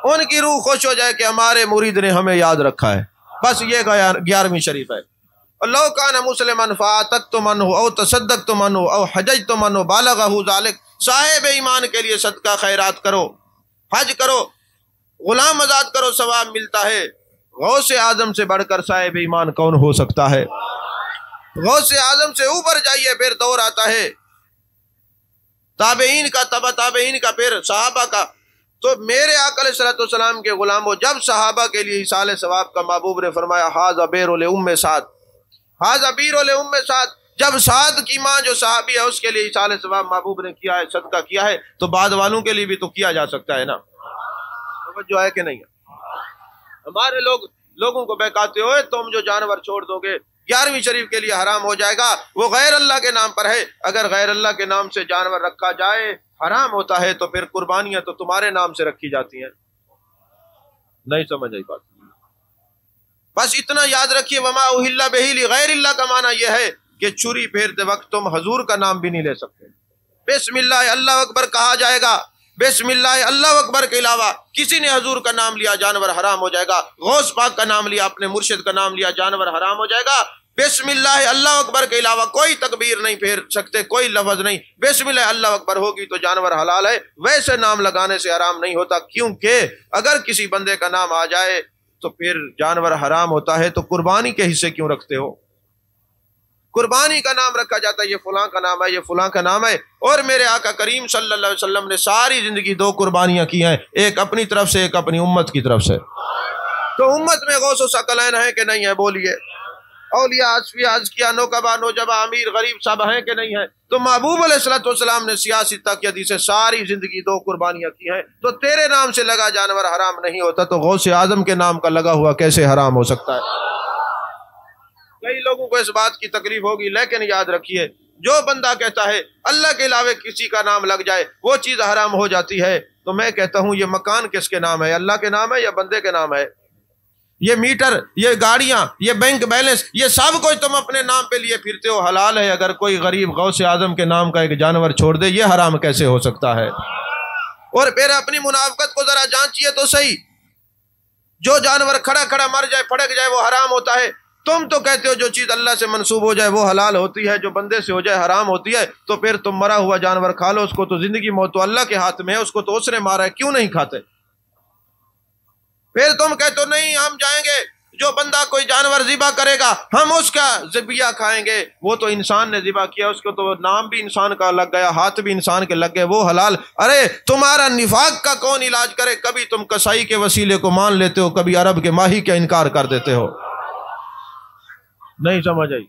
ان کی روح خوش ہو جائے کہ ہمارے مرید نے ہمیں یاد رکھا ہے، بس یہ 11ویں شریف ہے۔ لو کان مسلما فاتقتم عنہ او تصدقتم عنہ او حججتم عنہ بالغہ ذلک، صاحب ایمان کے لیے صدقہ خیرات کرو، حج کرو، غلام آزاد کرو، ثواب ملتا ہے۔ غوث اعظم سے بڑھ کر صاحب ایمان کون ہو سکتا ہے؟ غوث اعظم سے اوپر جائیے، پھر دور آتا ہے تابعین کا، تبع تابعین کا، پھر صحابہ کا۔ تو میرے آقا علیہ الصلوۃ والسلام کے غلاموں، جب صحابہ کے لیے ایصال ثواب کا محبوب نے فرمایا ھذا بیر لأم سعد، ھذا بیر لأم سعد، جب سعد کی ماں جو صحابی ہے اس کے لیے ایصال ثواب محبوب نے کیا ہے، صدقہ کیا ہے، تو بعد والوں کے لیے بھی تو کیا جا سکتا ہے نا۔ توجہ ہے کہ نہیں ہے؟ ہمارے لوگوں کو بہکاتے ہوئے تم جو جانور چھوڑ دو گے 11ویں شریف کے لیے حرام ہو جائے گا، وہ غیر اللہ کے نام پر ہے۔ اگر غیر اللہ کے نام سے جانور رکھا جائے حرام ہوتا ہے تو پھر قربانیاں تو تمہارے نام سے رکھی جاتی ہیں۔ نہیں سمجھ آئی بات؟ بس اتنا یاد رکھیے، وما اہل بہ لغیر اللہ کا معنی یہ ہے کہ چھری پھیرتے وقت تم حضور کا نام بھی نہیں لے سکتے۔ بسم اللہ اللہ اکبر کہا جائے گا، بسم اللہ اللہ اکبر کے علاوہ کسی نے حضور کا نام لیا جانور حرام ہو جائے گا، غوث پاک کا نام لیا، اپنے مرشد کا نام لیا جانور حرام ہو جائے گا۔ بسم اللہ اللہ اکبر کے علاوہ کوئی تکبیر نہیں پھیر سکتے، کوئی لفظ نہیں، بسم اللہ اللہ اکبر ہوگی تو جانور حلال ہے، ویسے نام لگانے سے حرام نہیں ہوتا، کیونکہ اگر کسی بندے کا نام آ جائے تو پھر جانور حرام ہوتا ہے۔ تو قربانی کے حصے کیوں رکھتے ہو؟ قربانی کا نام رکھا جاتا ہے، یہ فلاں کا نام ہے، یہ فلاں کا نام ہے۔ اور میرے آقا کریم صلی اللہ علیہ وسلم نے ساری زندگی 2 قربانیاں کی ہیں، ایک اپنی طرف سے، ایک اپنی امت کی طرف سے۔ تو امت میں غوث و ثقلین ہیں کہ نہیں ہے؟ بولیے۔ اولیاء، اصفیاء، ازکیاء، نوکبا، نوجبا، امیر، غریب سب ہیں کہ نہیں ہیں؟ تو محبوب علیہ الصلوۃ والسلام نے سیاسی تقیدی سے ساری زندگی 2 قربانیاں کی ہیں۔ تو تیرے نام سے لگا جانور حرام نہیں ہوتا، تو غوث اعظم کے نام کا لگا ہوا کیسے حرام ہو سکتا ہے؟ کئی لوگوں کو اس بات کی تکلیف ہوگی، لیکن یاد رکھیے جو بندہ کہتا ہے اللہ کے علاوہ کسی کا نام لگ جائے وہ چیز حرام ہو جاتی ہے، تو میں کہتا ہوں یہ مکان کس کے نام ہے؟ اللہ کے نام ہے یا بندے کے نام ہے؟ یہ میٹر، یہ گاڑیاں، یہ بینک بیلنس، یہ سب کچھ تم اپنے نام پہ لیے پھرتے ہو، حلال ہے۔ اگر کوئی غریب غوث اعظم کے نام کا ایک جانور چھوڑ دے، یہ حرام کیسے ہو سکتا ہے؟ اور پھر اپنی منافقت کو ذرا جانچیے تو صحیح، جو جانور کھڑا کھڑا مر جائے، پھڑک جائے، وہ حرام ہوتا ہے۔ تم تو کہتے ہو جو چیز اللہ سے منسوب ہو جائے وہ حلال ہوتی ہے، جو بندے سے ہو جائے حرام ہوتی ہے۔ تو پھر تم مرا ہوا جانور کھا لو، اس کو تو زندگی موت تو اللہ کے ہاتھ میں ہے، اس کو تو اس نے مارا ہے، کیوں نہیں کھاتے؟ پھر تم کہتے ہو نہیں ہم جائیں گے، جو بندہ کوئی جانور ذبح کرے گا ہم اس کا ذبیحہ کھائیں گے، وہ تو انسان نے ذبح کیا، اس کو تو نام بھی انسان کا لگ گیا، ہاتھ بھی انسان کے لگ گئے، وہ حلال۔ ارے تمہارا نفاق کا کون علاج کرے؟ کبھی تم کسائی کے وسیلے کو مان لیتے ہو، کبھی عرب کے ماہی کا انکار کر دیتے ہو۔ نہیں سمجھ آئی؟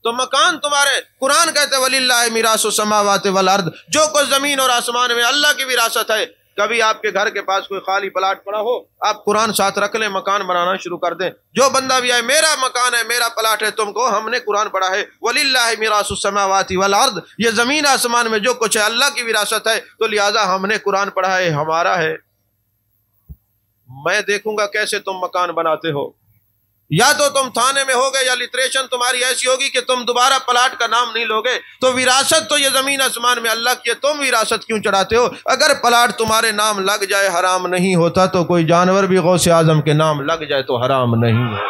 تو مکان تمہارے، قرآن کہتے ہیں وَلِلَّهِ مِيرَاثُ السَّمَاوَاتِ وَالْأَرْضِ، جو کچھ زمین اور آسمان میں اللہ کی وراثت ہے۔ کبھی آپ کے گھر کے پاس کوئی خالی پلاٹ پڑا ہو، آپ قرآن ساتھ رکھ لیں، مکان بنانا شروع کر دیں۔ جو بندہ بھی آئے میرا مکان ہے، میرا پلاٹ ہے، تم کو ہم نے قرآن پڑھا ہے وَلِلَّهِ مِيرَاثُ السَّمَاوَاتِ وَالْأَرْضِ، یہ زمین آسمان میں جو کچھ ہے اللہ کی وراثت ہے، تو لہٰذا ہم نے قرآن پڑھا ہے، ہمارا ہے۔ میں دیکھوں گا کیسے تم مکان بناتے ہو، یا تو تم تھانے میں ہوگے یا لٹریشن تمہاری ایسی ہوگی کہ تم دوبارہ پلاٹ کا نام نہیں لوگے۔ تو وراثت تو یہ زمین آسمان میں اللہ کی ہے، تم وراثت کیوں چڑھاتے ہو؟ اگر پلاٹ تمہارے نام لگ جائے حرام نہیں ہوتا، تو کوئی جانور بھی غوث اعظم کے نام لگ جائے تو حرام نہیں ہے۔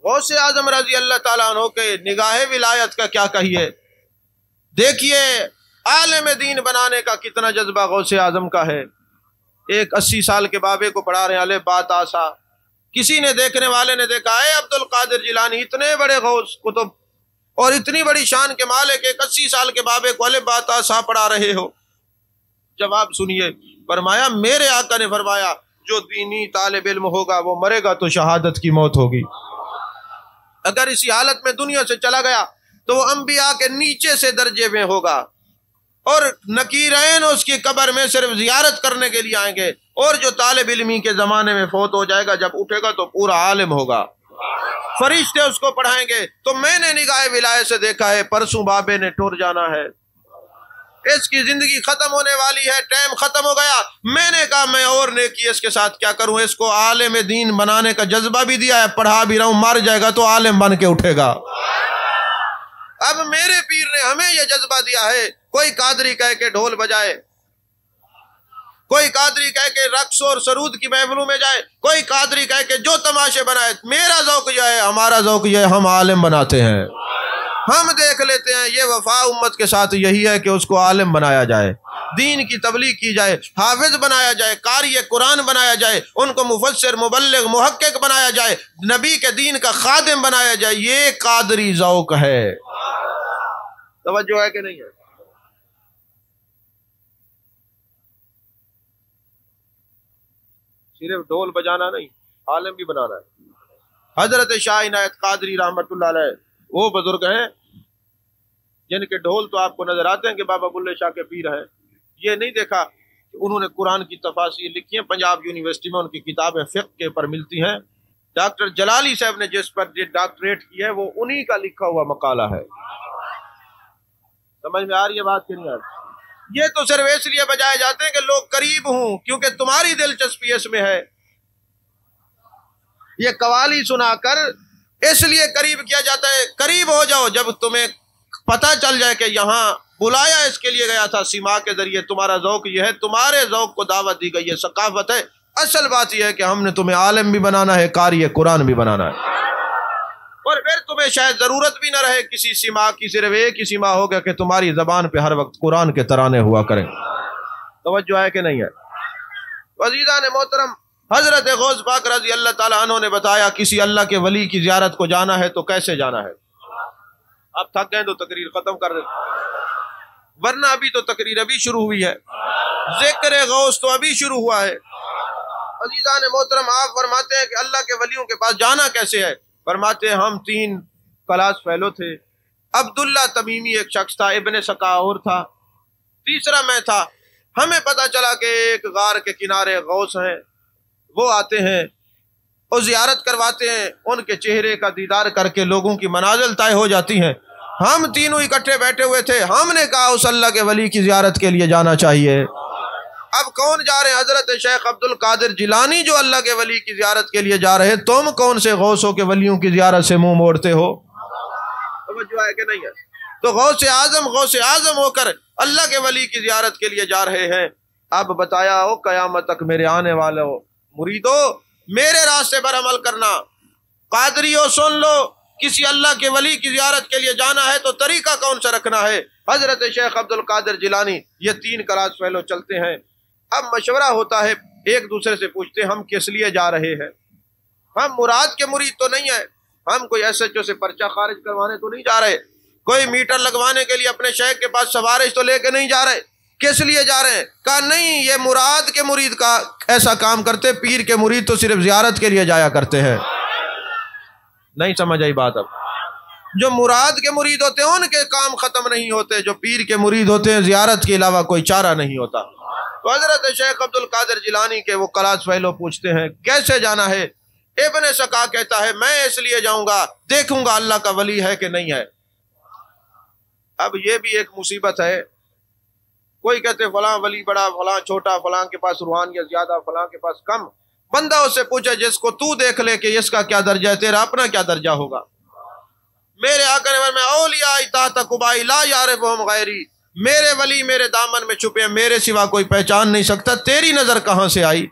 غوث اعظم رضی اللہ تعالیٰ عنہ کے نگاہ ولایت کا کیا کہیے؟ دیکھیے عالم دین بنانے کا کتنا جذبہ غوث اعظم کا ہے۔ ایک 80 سال کے بابے کو پڑھا رہے ہیں الف با تا سا، کسی نے دیکھنے والے نے دیکھا اے عبد القادر جیلانی اتنے بڑے غوث کتب اور اتنی بڑی شان کے مالک، ایک 80 سال کے بابے کو الف با تا سا پڑھا رہے ہو؟ جواب سنیے، فرمایا میرے آقا نے فرمایا جو دینی طالب علم ہوگا وہ مرے گا تو شہادت کی موت ہوگی۔ اگر اسی حالت میں دنیا سے چلا گیا تو وہ انبیاء کے نیچے سے درجے میں ہوگا، اور نکیرین اس کی قبر میں صرف زیارت کرنے کے لیے آئیں گے، اور جو طالب علمی کے زمانے میں فوت ہو جائے گا جب اٹھے گا تو پورا عالم ہوگا، فرشتے اس کو پڑھائیں گے۔ تو میں نے نگاہ ولایت سے دیکھا ہے پرسوں بابے نے ٹر جانا ہے، اس کی زندگی ختم ہونے والی ہے، ٹائم ختم ہو گیا۔ میں نے کہا میں اور نیکی اس کے ساتھ کیا کروں؟ اس کو عالم دین بنانے کا جذبہ بھی دیا ہے، پڑھا بھی رہا ہوں، مر جائے گا تو عالم بن کے اٹھے گا۔ اب میرے پیر نے ہمیں یہ جذبہ دیا ہے، کوئی قادری کہہ کے ڈھول بجائے، کوئی قادری کہہ کے رقص اور سرود کی محفلوں میں جائے، کوئی قادری کہہ کے جو تماشے بنائے، میرا ذوق یہ ہے، ہمارا ذوق یہ ہے، ہم عالم بناتے ہیں۔ ہم دیکھ لیتے ہیں یہ وفا امت کے ساتھ یہی ہے کہ اس کو عالم بنایا جائے، دین کی تبلیغ کی جائے، حافظ بنایا جائے، قاری قرآن بنایا جائے، ان کو مفسر، مبلغ، محقق بنایا جائے، نبی کے دین کا خادم بنایا جائے، یہ قادری ذوق ہے۔ توجہ ہے کہ نہیں ہے؟ صرف ڈھول بجانا نہیں، عالم بھی بنانا ہے۔ حضرت شاہ عنایت قادری رحمت اللہ علیہ وہ بزرگ ہیں جن کے ڈھول تو آپ کو نظر آتے ہیں کہ بابا بلے شاہ کے پیر ہیں، یہ نہیں دیکھا کہ انہوں نے قرآن کی تفاسیر لکھی ہیں، پنجاب یونیورسٹی میں ان کی کتابیں فقہ کے پر ملتی ہیں۔ ڈاکٹر جلالی صاحب نے جس پر ڈاکٹریٹ کی ہے وہ انہی کا لکھا ہوا مقالہ ہے۔ سمجھ میں آ رہی ہے بات کہ نہیں آ رہی؟ یہ تو صرف اس لیے بجائے جاتے ہیں کہ لوگ قریب ہوں، کیونکہ تمہاری دلچسپی اس میں ہے۔ یہ قوالی سنا کر اس لیے قریب کیا جاتا ہے، قریب ہو جاؤ جب تمہیں پتہ چل جائے کہ یہاں بلایا اس کے لیے گیا تھا، سما کے ذریعے تمہارا ذوق یہ ہے، تمہارے ذوق کو دعوت دی گئی ہے، ثقافت ہے۔ اصل بات یہ ہے کہ ہم نے تمہیں عالم بھی بنانا ہے، قاری قرآن بھی بنانا ہے، اور پھر تمہیں شاید ضرورت بھی نہ رہے کسی سما کی، صرف ایک ہی سما ہوگا کہ تمہاری زبان پہ ہر وقت قرآن کے ترانے ہوا کریں۔ توجہ ہے کہ نہیں ہے؟ عزیزان محترم، حضرت غوث پاک رضی اللہ تعالیٰ عنہ نے بتایا کسی اللہ کے ولی کی زیارت کو جانا ہے تو کیسے جانا ہے۔ اب تھک گئے تو تقریر ختم کر دیں، ورنہ ابھی تو تقریر ابھی شروع ہوئی ہے، ذکر غوث تو ابھی شروع ہوا ہے۔ عزیزان محترم، آپ فرماتے ہیں کہ اللہ کے ولیوں کے پاس جانا کیسے ہے؟ فرماتے ہیں ہم 3 کلاس فیلو تھے، عبداللہ تمیمی ایک شخص تھا، ابن سقا اور تھا، تیسرا میں تھا، ہمیں پتہ چلا کہ ایک غار کے کنارے غوث ہیں، وہ آتے ہیں اور زیارت کرواتے ہیں، ان کے چہرے کا دیدار کر کے لوگوں کی منازل طے ہو جاتی ہیں۔ ہم تینوں اکٹھے بیٹھے ہوئے تھے، ہم نے کہا اس اللہ کے ولی کی زیارت کے لیے جانا چاہیے۔ اب کون جا رہے ہیں؟ حضرت شیخ عبد القادر جیلانی جو اللہ کے ولی کی زیارت کے لیے جا رہے ہیں، تم کون سے غوثوں کے ولیوں کی زیارت سے منہ موڑتے ہو؟ توجہ ہے کہ نہیں ہے؟ تو غوث اعظم ہو کر اللہ کے ولی کی زیارت کے لیے جا رہے ہیں۔ اب بتایا ہو قیامت تک میرے آنے والے ہو مریدو، میرے راستے پر عمل کرنا۔ قادریو سن لو، کسی اللہ کے ولی کی زیارت کے لیے جانا ہے تو طریقہ کون سا رکھنا ہے؟ حضرت شیخ عبد القادر جیلانی یہ 3 کلاس فیلو چلتے ہیں۔ اب مشورہ ہوتا ہے، ایک دوسرے سے پوچھتے ہیں ہم کس لیے جا رہے ہیں؟ ہم مراد کے مرید تو نہیں ہیں، ہم کوئی ایس ایچ او سے پرچہ خارج کروانے تو نہیں جا رہے، کوئی میٹر لگوانے کے لیے اپنے شیخ کے پاس سفارش تو لے کے نہیں جا رہے، کس لیے جا رہے ہیں؟ کہا نہیں، یہ مراد کے مرید کا ایسا کام کرتے، پیر کے مرید تو صرف زیارت کے لیے جایا کرتے ہیں۔ نہیں سمجھ آئی بات؟ اب جو مراد کے مرید ہوتے ہیں ان کے کام ختم نہیں ہوتے، جو پیر کے مرید ہوتے ہیں زیارت کے علاوہ کوئی چارہ نہیں ہوتا۔ تو حضرت شیخ عبد القادر جیلانی کے وہ کلاس فیلو پوچھتے ہیں کیسے جانا ہے؟ ابن سقا کہتا ہے میں اس لیے جاؤں گا، دیکھوں گا اللہ کا ولی ہے کہ نہیں ہے۔ اب یہ بھی ایک مصیبت ہے، کوئی کہتے فلاں ولی بڑا، فلاں چھوٹا، فلاں کے پاس روحانیت زیادہ، فلاں کے پاس کم۔ بندہ اس سے پوچھے جس کو تو دیکھ لے کہ اس کا کیا درجہ ہے، تیرا اپنا کیا درجہ ہوگا؟ میرے آقا نے فرمایا اولیاء تحت قبائی لا یعرفہم غیری، میرے ولی میرے دامن میں چھپے ہیں، میرے سوا کوئی پہچان نہیں سکتا۔ تیری نظر کہاں سے آئی؟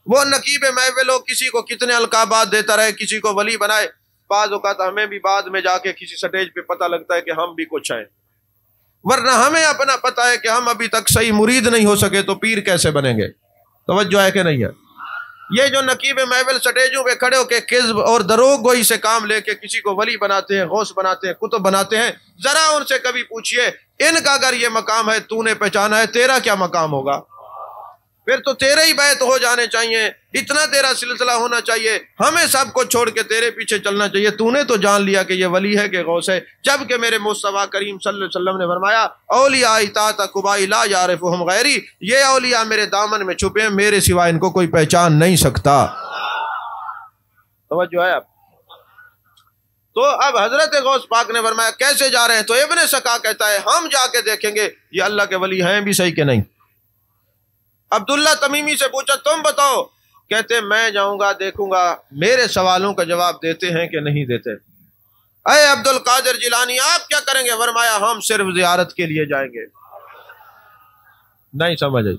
وہ نقیب محفل ہو، کسی کو کتنے القابات دیتا رہے، کسی کو ولی بنائے، بعض اوقات ہمیں بھی بعد میں جا کے کسی سٹیج پہ پتہ لگتا ہے کہ ہم بھی کچھ ہیں، ورنہ ہمیں اپنا پتہ ہے کہ ہم ابھی تک صحیح مرید نہیں ہو سکے تو پیر کیسے بنیں گے؟ توجہ ہے کہ نہیں ہے؟ یہ جو نقیب محفل سٹیجوں پہ کھڑے ہو کے کذب اور دروغ گوئی سے کام لے کے کسی کو ولی بناتے ہیں، غوث بناتے ہیں، کتب بناتے ہیں، ذرا ان سے کبھی پوچھئے ان کا اگر یہ مقام ہے تو نے پہچانا ہے، تیرا کیا مقام ہوگا؟ پھر تو تیرے ہی بیعت ہو جانے چاہیے، اتنا تیرا سلسلہ ہونا چاہیے، ہمیں سب کو چھوڑ کے تیرے پیچھے چلنا چاہیے۔ تو نے تو جان لیا کہ یہ ولی ہے کہ غوث ہے، جبکہ میرے مصطفیٰ کریم صلی اللہ علیہ وسلم نے فرمایا اولیاء تحت قبائی لا یعرفہم غیری، یہ اولیاء میرے دامن میں چھپے ہیں، میرے سوا ان کو کوئی پہچان نہیں سکتا۔ توجہ ہے اب؟ تو اب حضرت غوث پاک نے فرمایا کیسے جا رہے ہیں؟ تو ابن سقا کہتا ہے ہم جا کے دیکھیں گے یہ اللہ کے ولی ہیں بھی صحیح کہ نہیں۔ عبداللہ تمیمی سے پوچھا تم بتاؤ، کہتے میں جاؤں گا دیکھوں گا میرے سوالوں کا جواب دیتے ہیں کہ نہیں دیتے۔ اے عبد القادر جیلانی آپ کیا کریں گے؟ فرمایا ہم صرف زیارت کے لیے جائیں گے۔ نہیں سمجھ آئی؟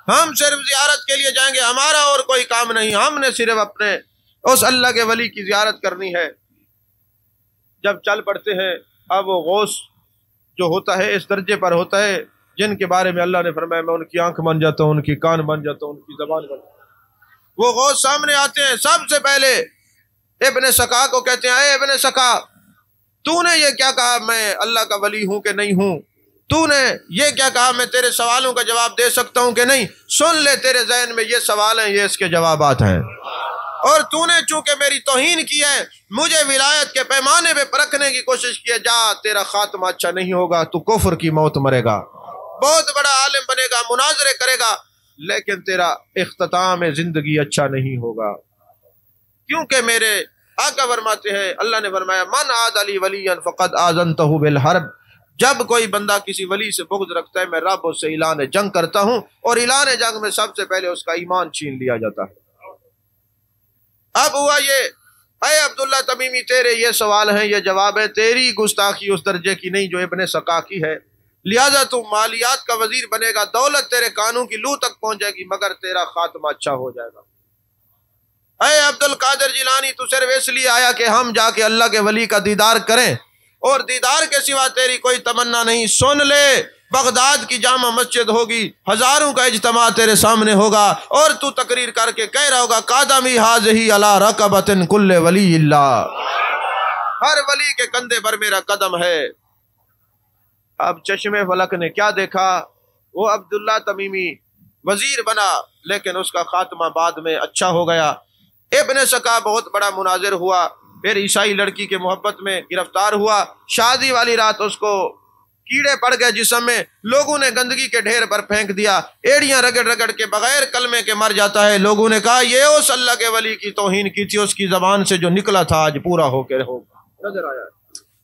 ہم صرف زیارت کے لیے جائیں گے، ہمارا اور کوئی کام نہیں، ہم نے صرف اپنے اس اللہ کے ولی کی زیارت کرنی ہے۔ جب چل پڑتے ہیں، اب وہ غوث جو ہوتا ہے اس درجے پر ہوتا ہے جن کے بارے میں اللہ نے فرمایا میں ان کی آنکھ بن جاتا ہوں، ان کی کان بن جاتا ہوں، ان کی زبان بن جاتا ہوں۔ وہ غوث سامنے آتے ہیں، سب سے پہلے ابن سقا کو کہتے ہیں اے ابن سقا تو نے یہ کیا کہا میں اللہ کا ولی ہوں کہ نہیں ہوں؟ تو نے یہ کیا کہا میں تیرے سوالوں کا جواب دے سکتا ہوں کہ نہیں؟ سن لے تیرے ذہن میں یہ سوال ہیں، یہ اس کے جوابات ہیں، اور تو نے چونکہ میری توہین کی ہے، مجھے ولایت کے پیمانے پہ پرکھنے کی کوشش کی ہے، جا تیرا خاتمہ اچھا نہیں ہوگا، تو کفر کی موت مرے گا، بہت بڑا عالم بنے گا، مناظرے کرے گا، لیکن تیرا اختتام زندگی اچھا نہیں ہوگا، کیونکہ میرے آقا فرماتے ہیں اللہ نے فرمایا من عاد علی ولی فقد آذنتہ بالحرب، جب کوئی بندہ کسی ولی سے بغض رکھتا ہے میں رب اس سے اعلان جنگ کرتا ہوں، اور اعلان جنگ میں سب سے پہلے اس کا ایمان چھین لیا جاتا ہے۔ اب ہوا یہ اے عبداللہ تمیمی تیرے یہ سوال ہیں، یہ جواب ہے، تیری گستاخی اس درجے کی نہیں جو ابن سقا کی ہے، لہذا تو مالیات کا وزیر بنے گا، دولت تیرے کانوں کی لو تک پہنچ جائے گی، مگر تیرا خاتمہ اچھا ہو جائے گا۔ اے عبد القادر جیلانی تو صرف اس لیے آیا کہ ہم جا کے اللہ کے ولی کا دیدار کریں، اور دیدار کے سوا تیری کوئی تمنا نہیں۔ سن لے بغداد کی جامع مسجد ہوگی، ہزاروں کا اجتماع تیرے سامنے ہوگا، اور تو تقریر کر کے کہہ رہا ہوگا قادمی حاضہی علی رقبۃ کل ولی اللہ، ہر ولی کے کندھے پر میرا قدم ہے۔ اب چشم فلک نے کیا دیکھا؟ وہ عبداللہ تمیمی وزیر بنا، لیکن اس کا خاتمہ بعد میں اچھا ہو گیا۔ ابن سقا بہت بڑا مناظر ہوا، پھر عیسائی لڑکی کے محبت میں گرفتار ہوا، شادی والی رات اس کو کیڑے پڑ گئے جسم میں، لوگوں نے گندگی کے ڈھیر پر پھینک دیا، ایڑیاں رگڑ رگڑ کے بغیر کلمے کے مر جاتا ہے۔ لوگوں نے کہا یہ اس اللہ کے ولی کی توہین کی تھی، اس کی زبان سے جو نکلا تھا آج پورا ہو کے نظر آیا۔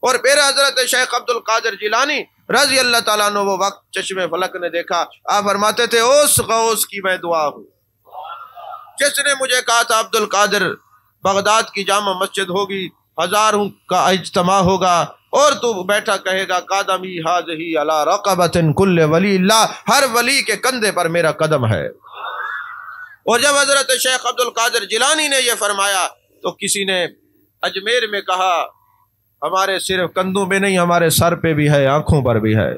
اور پھر حضرت شیخ عبد القادر جیلانی رضی اللہ تعالیٰ عنہ وہ وقت چشم فلک نے دیکھا، آپ فرماتے تھے اس غوث کی میں دعا ہوں جس نے مجھے کہا تھا عبد القادر بغداد کی جامع مسجد ہوگی، ہزاروں کا اجتماع ہوگا اور تو بیٹھا کہے گا قدمی ہذہی علی رقبۃ کل ولی اللہ، ہر ولی کے کندھے پر میرا قدم ہے۔ اور جب حضرت شیخ عبد القادر جیلانی نے یہ فرمایا تو کسی نے اجمیر میں کہا ہمارے صرف کندھوں پہ نہیں، ہمارے سر پہ بھی ہے، آنکھوں پر بھی ہے۔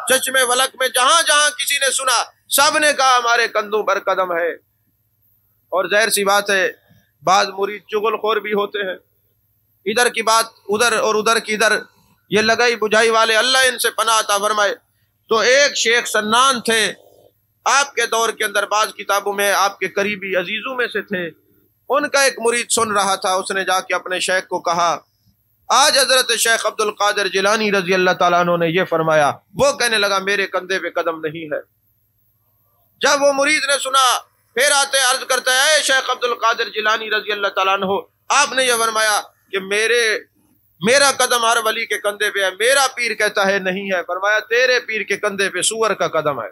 چشم فلک میں جہاں جہاں کسی نے سنا سب نے کہا ہمارے کندھوں پر قدم ہے۔ اور ظاہر سی بات ہے بعض مرید چغل خور بھی ہوتے ہیں، ادھر کی بات ادھر اور ادھر کی ادھر، یہ لگائی بجھائی والے اللہ ان سے پناہ عطا فرمائے۔ تو ایک شیخ سنان تھے آپ کے دور کے اندر، بعض کتابوں میں آپ کے قریبی عزیزوں میں سے تھے، ان کا ایک مرید سن رہا تھا، اس نے جا کے اپنے شیخ کو کہا آج حضرت شیخ عبد القادر جیلانی رضی اللہ تعالیٰ عنہ نے یہ فرمایا۔ وہ کہنے لگا میرے کندھے پہ قدم نہیں ہے۔ جب وہ مرید نے سنا پھر آتے عرض کرتا ہے اے شیخ عبد القادر جیلانی رضی اللہ تعالیٰ عنہ، آپ نے یہ فرمایا کہ میرا قدم ہر ولی کے کندھے پہ ہے، میرا پیر کہتا ہے نہیں ہے۔ فرمایا تیرے پیر کے کندھے پہ سور کا قدم ہے۔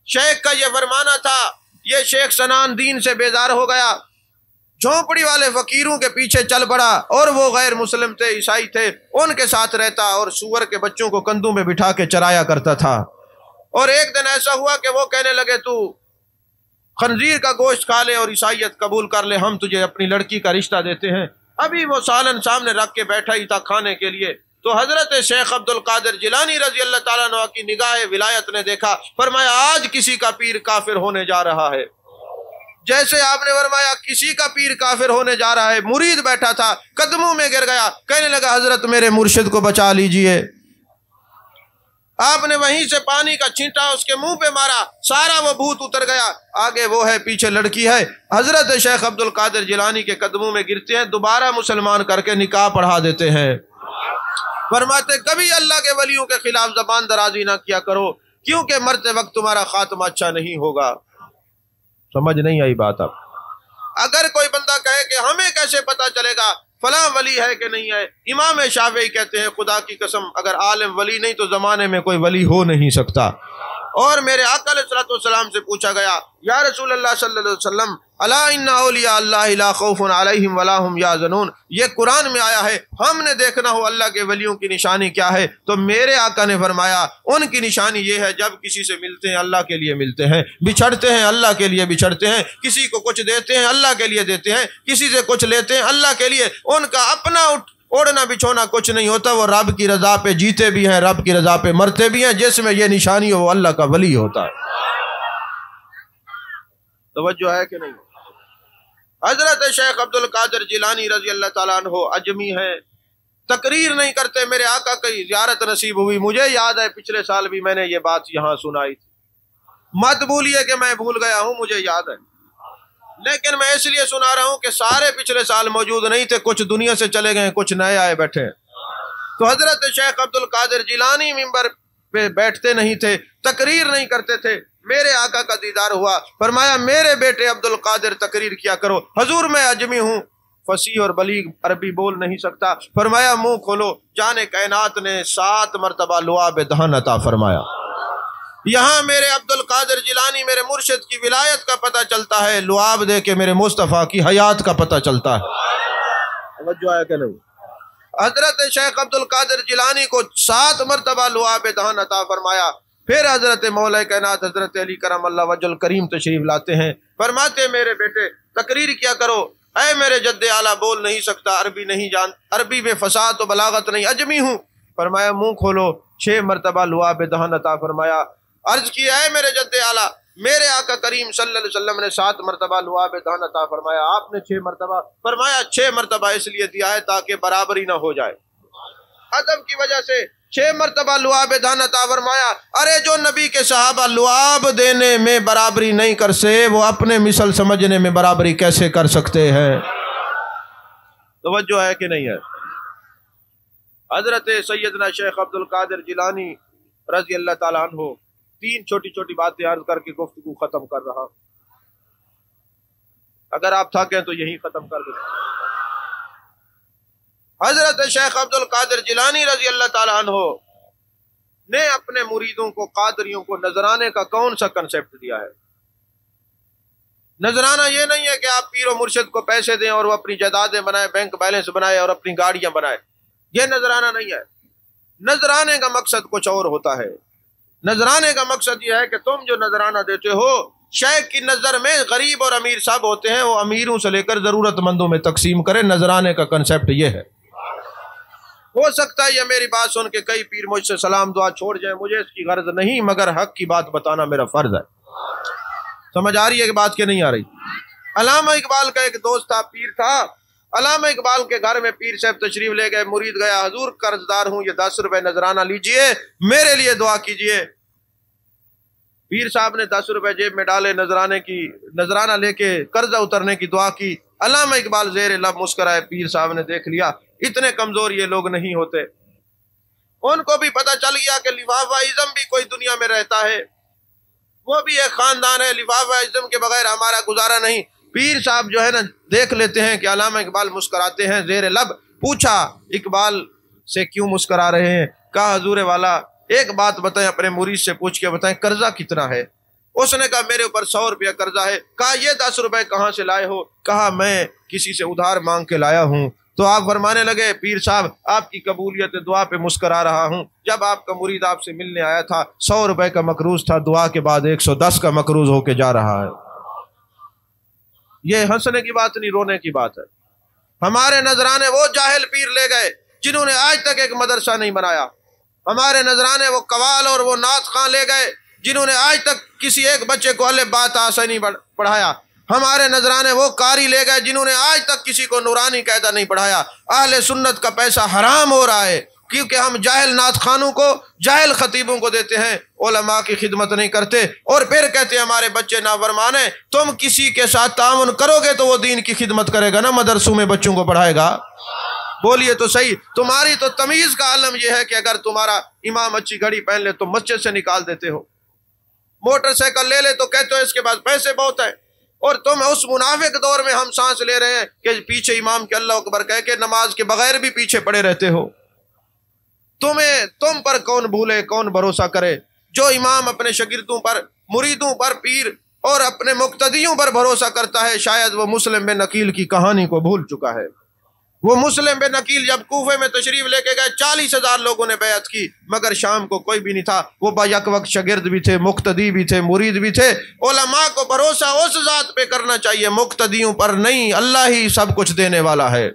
شیخ کا یہ فرمانا تھا، یہ شیخ سنان دین سے بیزار ہو گیا، جھونپڑی والے فقیروں کے پیچھے چل پڑا، اور وہ غیر مسلم تھے، عیسائی تھے، ان کے ساتھ رہتا اور سور کے بچوں کو کندھوں میں بٹھا کے چرایا کرتا تھا۔ اور ایک دن ایسا ہوا کہ وہ کہنے لگے تو خنزیر کا گوشت کھا لے اور عیسائیت قبول کر لے، ہم تجھے اپنی لڑکی کا رشتہ دیتے ہیں۔ ابھی وہ سالن سامنے رکھ کے بیٹھا ہی تھا کھانے کے لیے، تو حضرت شیخ عبد القادر جیلانی رضی اللہ تعالیٰ عنہ کی نگاہ ولایت نے دیکھا، فرمایا آج کسی کا پیر کافر ہونے جا رہا ہے۔ جیسے آپ نے فرمایا کسی کا پیر کافر ہونے جا رہا ہے، مرید بیٹھا تھا قدموں میں گر گیا، کہنے لگا حضرت میرے مرشد کو بچا لیجئے۔ آپ نے وہیں سے پانی کا چھینٹا اس کے منہ پہ مارا، سارا وہ بھوت اتر گیا، آگے وہ ہے پیچھے لڑکی ہے۔ حضرت شیخ عبد القادر جیلانی کے قدموں میں گرتے ہیں، دوبارہ مسلمان کر کے نکاح پڑھا دیتے ہیں۔ فرماتے کبھی اللہ کے ولیوں کے خلاف زبان درازی نہ کیا کرو، کیونکہ مرتے وقت تمہارا خاتمہ اچھا نہیں ہوگا۔ سمجھ نہیں آئی بات؟ اب اگر کوئی بندہ کہے کہ ہمیں کیسے پتا چلے گا فلاں ولی ہے کہ نہیں ہے، امام شافعی کہتے ہیں خدا کی قسم اگر عالم ولی نہیں تو زمانے میں کوئی ولی ہو نہیں سکتا۔ اور میرے آقا علیہ الصلوۃ والسلام سے پوچھا گیا یا رسول اللہ صلی اللہ علیہ وسلم الا ان اولیاء اللہ لا خوف علیہم ولا هم یحزنون، یہ قرآن میں آیا ہے، ہم نے دیکھنا ہو اللہ کے ولیوں کی نشانی کیا ہے، تو میرے آقا نے فرمایا ان کی نشانی یہ ہے جب کسی سے ملتے ہیں اللہ کے لیے ملتے ہیں، بچھڑتے ہیں اللہ کے لیے بچھڑتے ہیں، کسی کو کچھ دیتے ہیں اللہ کے لیے دیتے ہیں، کسی سے کچھ لیتے ہیں اللہ کے لیے، ان کا اپنا اوڑھنا بچھونا کچھ نہیں ہوتا، وہ رب کی رضا پہ جیتے بھی ہیں، رب کی رضا پہ مرتے بھی ہیں، جس میں یہ نشانی ہو وہ اللہ کا ولی ہوتا ہے۔ توجہ ہے کہ نہیں؟ حضرت شیخ عبد القادر جیلانی رضی اللہ تعالیٰ عنہ اجمی ہیں، تقریر نہیں کرتے، میرے آقا کی زیارت نصیب ہوئی، مجھے یاد ہے پچھلے سال بھی میں نے یہ بات یہاں سنائی تھی، مت بھولیے کہ میں بھول گیا ہوں، مجھے یاد ہے، لیکن میں اس لیے سنا رہا ہوں کہ سارے پچھلے سال موجود نہیں تھے، کچھ دنیا سے چلے گئے، کچھ نئے آئے بیٹھے ہیں۔ تو حضرت شیخ عبد القادر جیلانی منبر پہ بیٹھتے نہیں تھے، تقریر نہیں کرتے تھے، میرے آقا کا دیدار ہوا، فرمایا میرے بیٹے عبد القادر تقریر کیا کرو، حضور میں اجمی ہوں، فصیح اور بلیغ عربی بول نہیں سکتا، فرمایا منہ کھولو، جان کائنات نے 7 مرتبہ لعاب دہن عطا فرمایا۔ یہاں میرے عبد القادر جیلانی میرے مرشد کی ولایت کا پتہ چلتا ہے، لعاب دے کے میرے مصطفیٰ کی حیات کا پتہ چلتا ہے۔ توجہ ہے کہ نہیں؟ حضرت شیخ عبد القادر جیلانی کو 7 مرتبہ لعاب دہن عطا فرمایا۔ پھر حضرت مولا کائنات حضرت علی کرم اللہ وجہ الکریم تشریف لاتے ہیں، فرماتے میرے بیٹے تقریر کیا کرو، اے میرے جد اعلیٰ بول نہیں سکتا، عربی نہیں جان، عربی میں فصاحت و بلاغت نہیں، اجمی ہوں، فرمایا منہ کھولو، 6 مرتبہ لعاب دہن عطا فرمایا۔ عرض کیا ہے میرے جد اعلیٰ، میرے آقا کریم صلی اللہ علیہ وسلم نے 7 مرتبہ لعاب دہن عطا فرمایا، آپ نے 6 مرتبہ، فرمایا 6 مرتبہ اس لیے دیا ہے تاکہ برابری نہ ہو جائے، ادب کی وجہ سے 6 مرتبہ لعاب دہن عطا فرمایا۔ ارے جو نبی کے صحابہ لعاب دینے میں برابری نہیں کر سکے، وہ اپنے مثل سمجھنے میں برابری کیسے کر سکتے ہیں؟ توجہ ہے کہ نہیں ہے؟ حضرت سیدنا شیخ عبد القادر جیلانی رضی اللہ تعالیٰ عنہ تین چھوٹی چھوٹی باتیں عرض کر کے گفتگو ختم کر رہا. اگر آپ تھکیں تو یہی ختم کر دیں. حضرت شیخ عبد القادر جیلانی رضی اللہ تعالیٰ عنہ نے اپنے مریدوں کو، قادریوں کو نذرانے کا کون سا کنسپٹ دیا ہے؟ نذرانہ یہ نہیں ہے کہ آپ پیر و مرشد کو پیسے دیں اور وہ اپنی جائیدادیں بنائے، بینک بیلنس بنائے اور اپنی گاڑیاں بنائے. یہ نذرانہ نہیں ہے. نذرانے کا مقصد کچھ اور ہوتا ہے. نذرانے کا مقصد یہ ہے کہ تم جو نذرانہ دیتے ہو، شیخ کی نظر میں غریب اور امیر سب ہوتے ہیں، وہ امیروں سے لے کر ضرورت مندوں میں تقسیم کرے. نذرانے کا کنسپٹ یہ ہے. ہو سکتا ہے یہ میری بات سن کے کئی پیر مجھ سے سلام دعا چھوڑ جائیں، مجھے اس کی غرض نہیں، مگر حق کی بات بتانا میرا فرض ہے. سمجھ آ رہی ہے کہ بات کہ نہیں آ رہی؟ علامہ اقبال کا ایک دوست تھا، پیر تھا. علامہ اقبال کے گھر میں پیر صاحب تشریف لے گئے. مرید گیا، حضور قرض دار ہوں، یہ 10 روپے نذرانہ لیجئے، میرے لیے دعا کیجئے. پیر صاحب نے 10 روپے جیب میں ڈالے، نذرانہ لے کے قرضہ اترنے کی دعا کی. علامہ اقبال زیر لب مسکرائے. پیر صاحب نے دیکھ لیا اتنے کمزور یہ لوگ نہیں ہوتے. ان کو بھی پتہ چل گیا کہ لفافہ ازم بھی کوئی دنیا میں رہتا ہے، وہ بھی ایک خاندان ہے، لفافہ ازم کے بغیر ہمارا گزارا نہیں. پیر صاحب جو ہے نا دیکھ لیتے ہیں کہ علامہ اقبال مسکراتے ہیں. زیر لب پوچھا اقبال سے کیوں مسکرا رہے ہیں؟ کہا حضور والا ایک بات بتائیں، اپنے مرید سے پوچھ کے بتائیں، قرضہ کتنا ہے؟ اس نے کہا میرے اوپر 100 روپیہ قرضہ ہے. کہا یہ 10 روپے کہاں سے لائے ہو؟ کہا میں کسی سے ادھار مانگ کے لایا ہوں. تو آپ فرمانے لگے پیر صاحب آپ کی قبولیت دعا پہ مسکرا رہا ہوں. جب آپ کا مرید آپ سے ملنے آیا تھا 100 روپے کا مقروض تھا، دعا کے بعد 110 کا مقروض ہو کے جا رہا ہے. یہ ہنسنے کی بات نہیں، رونے کی بات ہے. ہمارے نذرانے وہ جاہل پیر لے گئے جنہوں نے آج تک ایک مدرسہ نہیں بنایا. ہمارے نذرانے وہ قوال اور وہ نعت خاں لے گئے جنہوں نے آج تک کسی ایک بچے کو الف با تا سے نہیں پڑھایا. ہمارے نذرانے وہ قاری لے گئے جنہوں نے آج تک کسی کو نورانی قاعدہ نہیں پڑھایا. اہل سنت کا پیسہ حرام ہو رہا ہے کیونکہ ہم جاہل نعت خانوں کو، جاہل خطیبوں کو دیتے ہیں، علماء کی خدمت نہیں کرتے، اور پھر کہتے ہیں ہمارے بچے نافرمان ہیں. تم کسی کے ساتھ تعاون کرو گے تو وہ دین کی خدمت کرے گا نا، مدرسوں میں بچوں کو پڑھائے گا. بولیے تو صحیح. تمہاری تو تمیز کا عالم یہ ہے کہ اگر تمہارا امام اچھی گھڑی پہن لے تو مسجد سے نکال دیتے ہو، موٹر سائیکل لے لے تو کہتے ہو اس کے پاس پیسے بہت ہیں. اور تم اس منافق دور میں ہم سانس لے رہے ہیں کہ پیچھے امام کے اللہ اکبر کہہ کے نماز کے بغیر بھی پیچھے پڑے رہتے ہو. تم پر کون بھولے، کون بھروسہ کرے؟ جو امام اپنے شاگردوں پر، مریدوں پر، پیر اور اپنے مقتدیوں پر بھروسہ کرتا ہے، شاید وہ مسلم بن عقیل کی کہانی کو بھول چکا ہے. وہ مسلم بن عقیل جب کوفے میں تشریف لے کے گئے 40,000 لوگوں نے بیعت کی، مگر شام کو کوئی بھی نہیں تھا. وہ با یک وقت شاگرد بھی تھے، مقتدی بھی تھے، مرید بھی تھے. علماء کو بھروسہ اس ذات پہ کرنا چاہیے، مقتدیوں پر نہیں. اللہ ہی سب کچھ دینے والا ہے.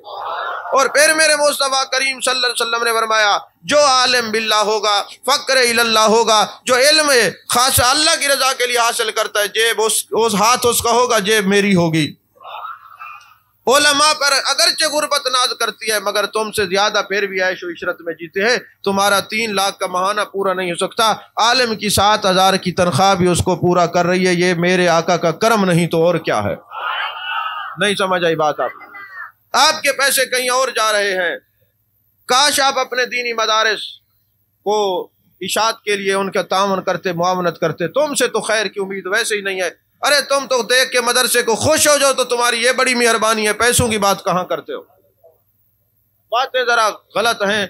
اور پھر میرے مصطفیٰ کریم صلی اللہ علیہ وسلم نے فرمایا جو عالم باللہ ہوگا، فقر اللہ ہوگا، جو علم خاص اللہ کی رضا کے لیے حاصل کرتا ہے، جیب اس ہاتھ اس کا ہوگا، جیب میری ہوگی. علماء پر اگرچہ غربت ناز کرتی ہے مگر تم سے زیادہ پھر بھی عیش و عشرت میں جیتے ہیں. تمہارا 3 لاکھ کا ماہانہ پورا نہیں ہو سکتا، عالم کی 7,000 کی تنخواہ بھی اس کو پورا کر رہی ہے. یہ میرے آقا کا کرم نہیں تو اور کیا ہے؟ نہیں سمجھ آئی بات؟ آپ کے پیسے کہیں اور جا رہے ہیں. کاش آپ اپنے دینی مدارس کو اشاعت کے لیے ان کا تعاون کرتے، معاونت کرتے. تم سے تو خیر کی امید ویسے ہی نہیں ہے. ارے تم تو دیکھ کے مدرسے کو خوش ہو جاؤ تو تمہاری یہ بڑی مہربانی ہے، پیسوں کی بات کہاں کرتے ہو؟ باتیں ذرا غلط ہیں،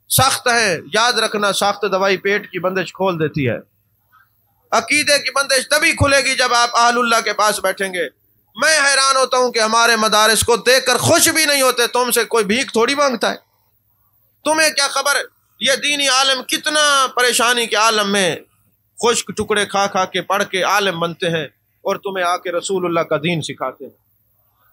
سخت ہیں. یاد رکھنا سخت دوائی پیٹ کی بندش کھول دیتی ہے. عقیدے کی بندش تبھی کھلے گی جب آپ اہل اللہ کے پاس بیٹھیں گے. میں حیران ہوتا ہوں کہ ہمارے مدارس کو دیکھ کر خوش بھی نہیں ہوتے. تم سے کوئی بھیک تھوڑی مانگتا ہے. تمہیں کیا خبر یہ دینی عالم کتنا پریشانی کے عالم میں خشک ٹکڑے کھا کھا کے پڑھ کے عالم بنتے ہیں اور تمہیں آ کے رسول اللہ کا دین سکھاتے ہیں.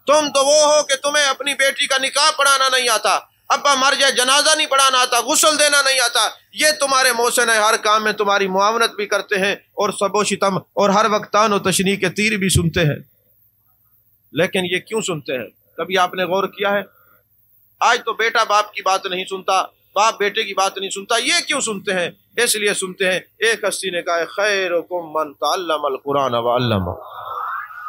تم تو وہ ہو کہ تمہیں اپنی بیٹی کا نکاح پڑھانا نہیں آتا، ابا مر جائے جنازہ نہیں پڑھانا آتا، غسل دینا نہیں آتا. یہ تمہارے محسن ہے، ہر کام میں تمہاری معاونت بھی کرتے ہیں اور سب و شتم اور ہر وقت تان و تشنیع کے تیر بھی سنتے ہیں. لیکن یہ کیوں سنتے ہیں؟ کبھی آپ نے غور کیا ہے؟ آج تو بیٹا باپ کی بات نہیں سنتا، باپ بیٹے کی بات نہیں سنتا. یہ کیوں سنتے ہیں؟ اس لیے سنتے ہیں ایک ہستی نے کہا خیرکم من تعلم القرآن وعلمہ.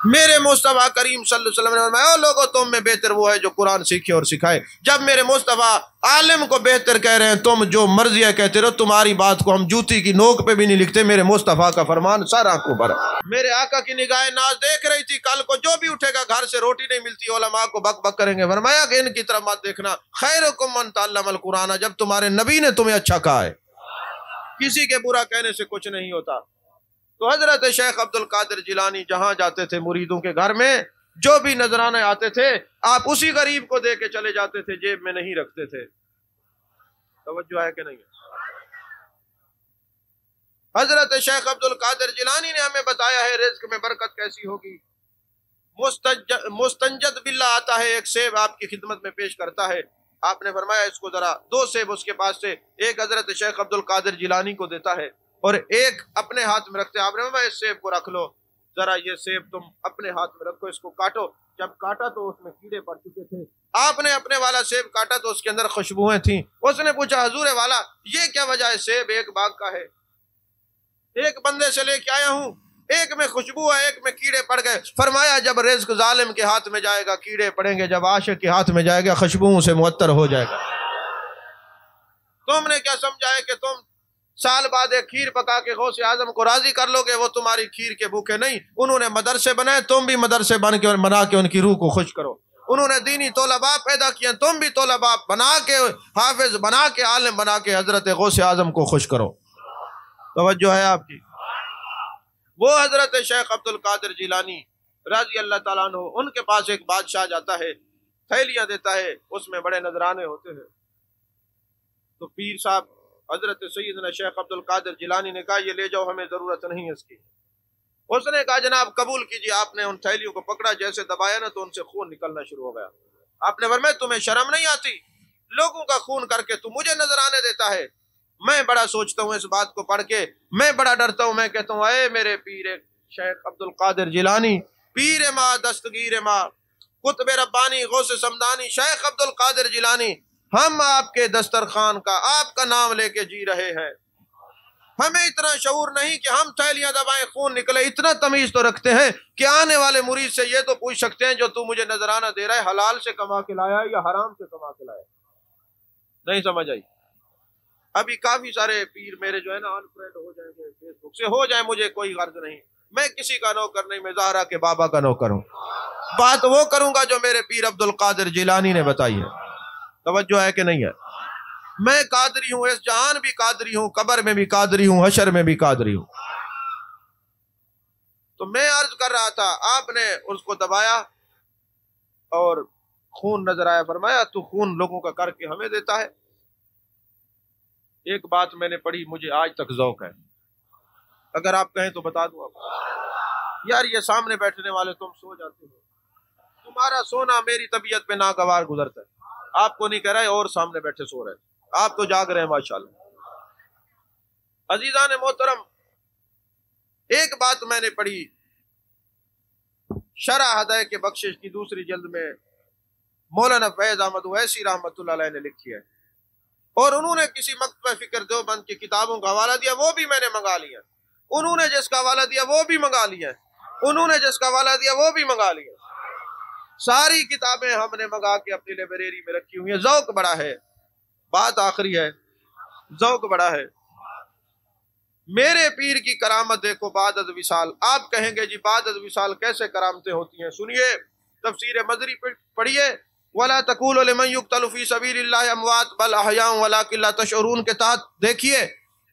میرے مصطفیٰ کریم صلی اللہ علیہ وسلم نے فرمایا او لوگو تم میں بہتر وہ ہے جو قرآن سیکھے اور سکھائے۔ جب میرے مصطفیٰ عالم کو بہتر کہہ رہے ہیں، تم جو مرضی ہے کہتے رہو، تمہاری بات کو ہم جوتی کی نوک پہ بھی نہیں لکھتے، میرے مصطفیٰ کا فرمان سر آنکھوں پر۔ میرے آقا کی نگاہ ناز دیکھ رہی تھی کل کو جو بھی اٹھے گا گھر سے روٹی نہیں ملتی علماء کو بک بک کریں گے، فرمایا کہ ان کی طرف مت دیکھنا، خیرکم من تعلم القرآن، جب تمہارے نبی نے تمہیں اچھا کہا ہے، کسی کے برا کہنے سے کچھ نہیں ہوتا۔ تو حضرت شیخ عبد القادر جیلانی جہاں جاتے تھے مریدوں کے گھر میں جو بھی نذرانے آتے تھے آپ اسی غریب کو دے کے چلے جاتے تھے، جیب میں نہیں رکھتے تھے۔ توجہ ہے کہ نہیں؟ حضرت شیخ عبد القادر جیلانی نے ہمیں بتایا ہے رزق میں برکت کیسی ہوگی۔ مستنجد باللہ آتا ہے، ایک سیب آپ کی خدمت میں پیش کرتا ہے، آپ نے فرمایا اس کو ذرا، دو سیب اس کے پاس سے، ایک حضرت شیخ عبد القادر جیلانی کو دیتا ہے اور ایک اپنے ہاتھ میں رکھتے ہیں۔ آپ نے فرمایا اس سیب کو رکھ لو، ذرا یہ سیب تم اپنے ہاتھ میں رکھو، اس کو کاٹو۔ جب کاٹا تو اس میں کیڑے پڑ چکے تھے، آپ نے اپنے والا سیب کاٹا تو اس کے اندر خوشبوئیں تھیں۔ اس نے پوچھا حضور والا یہ کیا وجہ ہے؟ سیب ایک باغ کا ہے، ایک بندے سے لے کے آیا ہوں، ایک میں خوشبو ہے ایک میں کیڑے پڑ گئے۔ فرمایا جب رزق ظالم کے ہاتھ میں جائے گا کیڑے پڑیں گے، جب عاشق کے ہاتھ میں جائے گا خوشبوؤں سے معطر ہو جائے گا۔ تم نے کیا سمجھا ہے کہ تم سال بعد ایک کھیر پکا کے غوث اعظم کو راضی کر لو گے؟ وہ تمہاری کھیر کے بھوکے نہیں، انہوں نے مدرسے بنائے، تم بھی مدرسے بنا کے ان کی روح کو خوش کرو۔ انہوں نے دینی طلباء پیدا کیے، تم بھی طلباء بنا کے، حافظ بنا کے، عالم بنا کے حضرت غوث اعظم کو خوش کرو۔ توجہ ہے آپ کی؟ وہ حضرت شیخ عبد القادر جیلانی رضی اللہ تعالیٰ عنہ، ان کے پاس ایک بادشاہ جاتا ہے، تھیلیاں دیتا ہے، اس میں بڑے نذرانے ہوتے ہیں۔ تو پیر صاحب حضرت سیدنا شیخ عبد القادر جیلانی نے کہا یہ لے جاؤ، ہمیں ضرورت نہیں اس کی۔ اس نے کہا جناب قبول کیجیے۔ آپ نے ان تھیلیوں کو پکڑا، جیسے دبایا نا تو ان سے خون نکلنا شروع ہو گیا۔ آپ نے فرمایا تمہیں شرم نہیں آتی؟ لوگوں کا خون کر کے تو مجھے نذرانے دیتا ہے۔ میں بڑا سوچتا ہوں اس بات کو پڑھ کے، میں بڑا ڈرتا ہوں، میں کہتا ہوں اے میرے پیر شیخ عبد القادر جیلانی، پیر ما دستگیر ما قطب ربانی غوث سمدانی شیخ عبد القادر جیلانی، ہم آپ کے دسترخوان کا، آپ کا نام لے کے جی رہے ہیں، ہمیں اتنا شعور نہیں کہ ہم تھیلیاں دبائیں خون نکلے۔ اتنا تمیز تو رکھتے ہیں کہ آنے والے مرید سے یہ تو پوچھ سکتے ہیں جو تو مجھے نذرانہ دے رہا ہے حلال سے کما کے لایا ہے یا حرام سے کما کے لایا ہے؟ نہیں سمجھ آئی؟ ابھی کافی سارے پیر میرے جو ہے نا انفرینڈ ہو جائیں گے فیس بک سے، ہو جائیں، مجھے کوئی غرض نہیں، میں کسی کا نوکر نہیں، میں زہرا کے بابا کا نوکر ہوں۔ بات وہ کروں گا جو میرے پیر عبد القادر جیلانی نے بتائی ہے۔ توجہ ہے کہ نہیں ہے؟ میں قادری ہوں، اس جہان بھی قادری ہوں، قبر میں بھی قادری ہوں، حشر میں بھی قادری ہوں۔ تو میں عرض کر رہا تھا، آپ نے اس کو دبایا اور خون نظر آیا، فرمایا تو خون لوگوں کا کر کے ہمیں دیتا ہے۔ ایک بات میں نے پڑھی، مجھے آج تک ذوق ہے، اگر آپ کہیں تو بتا دوں آپ۔ یار یہ سامنے بیٹھنے والے تم سو جاتے ہو، تمہارا سونا میری طبیعت پہ ناگوار گزرتا ہے، آپ کو نہیں کہہ رہا ہے، اور سامنے بیٹھے سو رہے ہیں، آپ تو جاگ رہے ہیں ماشاءاللہ۔ عزیزان محترم، ایک بات میں نے پڑھی، شرح ہدایت کے بخشش کی دوسری جلد میں مولانا فیض احمد اویسی رحمۃ اللہ علیہ نے لکھی ہے، اور انہوں نے کسی مکتبہ فکر دیوبند کی کتابوں کا حوالہ دیا، وہ بھی میں نے منگا لیا، انہوں نے جس کا حوالہ دیا وہ بھی منگا لیا، انہوں نے جس کا حوالہ دیا وہ بھی منگا لیا، ساری کتابیں ہم نے منگا کے اپنی لائبریری میں رکھی ہوئی ہیں۔ ذوق بڑا ہے، بات آخری ہے، ذوق بڑا ہے۔ میرے پیر کی کرامت دیکھو بعد از وصال، آپ کہیں گے جی بعد از وصال کیسے کرامتیں ہوتی ہیں؟ سنیے، تفسیر مدری پڑھیے، وَلَا تَقُولُوا لِمَنْ يُقْتَلُ فِي سَبِيلِ اللَّهِ أَمْوَاتٌ بَلْ أَحْيَاءٌ وَلَٰكِن لَا تَشْعُرُونَ کے تحت دیکھیے۔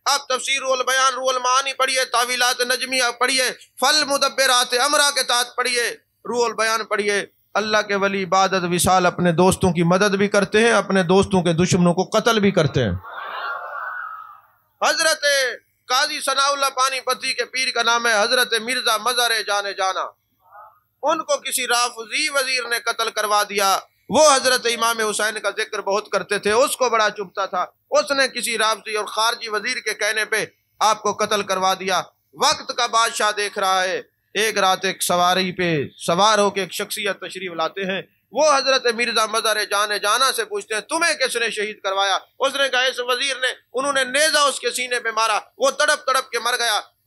اب تفسیر روح البیان، روح المعانی پڑھیے، تعویلات نجمیہ پڑھیے، فالمدبرات امرا کے تحت پڑھیے، روح البیان پڑھیے۔ اللہ کے ولی بعد از وصال اپنے دوستوں کی مدد بھی کرتے ہیں، اپنے دوستوں کے دشمنوں کو قتل بھی کرتے ہیں۔ حضرت قاضی ثناء اللہ پانی پتی کے پیر کا نام ہے حضرت مرزا مظہر جان جانا، ان کو کسی رافضی وزیر نے قتل کروا دیا۔ وہ حضرت امام حسین کا ذکر بہت کرتے تھے، اس کو بڑا چبھتا تھا، اس نے کسی رافضی اور خارجی وزیر کے کہنے پہ آپ کو قتل کروا دیا۔ وقت کا بادشاہ دیکھ رہا ہے، ایک رات ایک سواری پہ سوار ہو کے ایک شخصیت تشریف لاتے ہیں، وہ حضرت مرزا مظہر جان جانا سے پوچھتے ہیں تمہیں کس نے شہید کروایا؟ اس نے کہا اس وزیر نے، انہوں نے نیزہ اس کے سینے پہ مارا، وہ تڑپ تڑپ کے مر گیا۔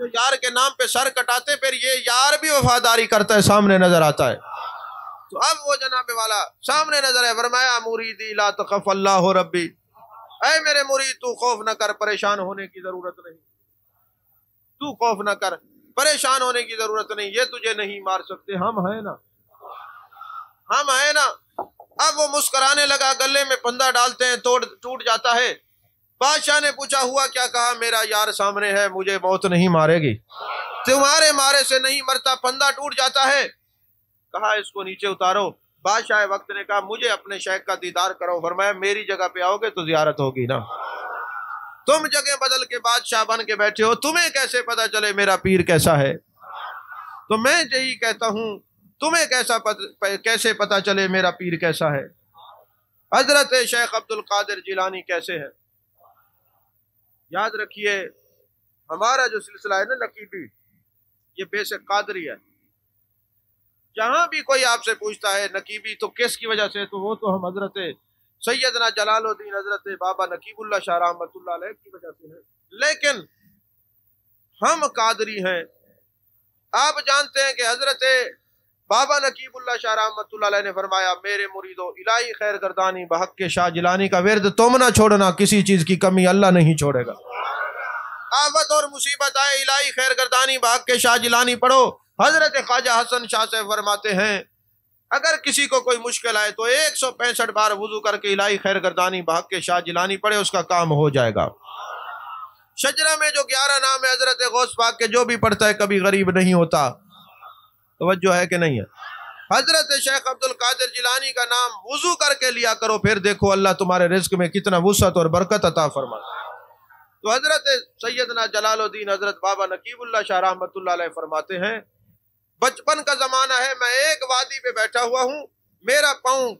جو یار کے نام پہ سر کٹاتے پھر یہ یار بھی وفاداری کرتا ہے سامنے نظر آتا ہے. تو اب وہ جناب والا سامنے نظر ہے. فرمایا مریدی لا تخف اللہ ربی، اے میرے مرید تو خوف نہ کر، پریشان ہونے کی ضرورت نہیں. تو خوف نہ کر، پریشان ہونے کی ضرورت نہیں، یہ تجھے نہیں مار سکتے، ہم ہیں نا، ہم ہیں نا. اب وہ مسکرانے لگا، گلے میں پھندا ڈالتے ہیں ٹوٹ جاتا ہے. بادشاہ نے پوچھا ہوا کیا؟ کہا میرا یار سامنے ہے، مجھے موت نہیں مارے گی، تمہارے مارے سے نہیں مرتا، پھندا ٹوٹ جاتا ہے. کہا اس کو نیچے اتارو. بادشاہ وقت نے کہا مجھے اپنے شیخ کا دیدار کرو. فرمایا میری جگہ پہ آؤ گے تو زیارت ہوگی نا، تم جگہ بدل کے بادشاہ بن کے بیٹھے ہو، تمہیں کیسے پتا چلے میرا پیر کیسا ہے؟ تو میں یہی کہتا ہوں تمہیں کیسے پتا چلے میرا پیر کیسا ہے؟ حضرت شیخ عبد القادر جیلانی کیسے ہے؟ یاد رکھیے ہمارا جو سلسلہ ہے نا نقیبی، یہ بیسک قادری ہے. جہاں بھی کوئی آپ سے پوچھتا ہے نقیبی تو کس کی وجہ سے، تو وہ تو ہم حضرت سیدنا جلال الدین حضرت بابا نقیب اللہ شاہ رحمۃ اللہ علیہ کی وجہ سے ہے. لیکن ہم قادری ہیں. آپ جانتے ہیں کہ حضرت بابا نقیب اللہ شاہ رحمۃ اللہ علیہ نے فرمایا میرے مریدو الہی خیر گردانی بحق کے شاہ جیلانی کا ورد تم نہ چھوڑنا، کسی چیز کی کمی اللہ نہیں چھوڑے گا. آفت اور مصیبت آئے الہی خیر گردانی بحق کے شاہ جیلانی پڑھو. حضرت خواجہ حسن شاہ سے فرماتے ہیں اگر کسی کو کوئی مشکل آئے تو 165 بار وضو کر کے الہی خیر گردانی بحق کے شاہ جیلانی پڑھے، اس کا کام ہو جائے گا. شجرہ میں جو 11 نام ہے حضرت غوث پاک کے، جو بھی پڑھتا ہے کبھی غریب نہیں ہوتا. توجہ ہے کہ نہیں ہے؟ حضرت شیخ عبد القادر جیلانی کا نام وضو کر کے لیا کرو، پھر دیکھو اللہ تمہارے رزق میں کتنا وسعت اور برکت عطا فرماتا ہے. تو حضرت سیدنا جلال الدین حضرت بابا نقیب اللہ شاہ رحمۃ اللہ علیہ فرماتے ہیں بچپن کا زمانہ ہے، میں ایک وادی پہ بیٹھا ہوا ہوں، میرا پاؤں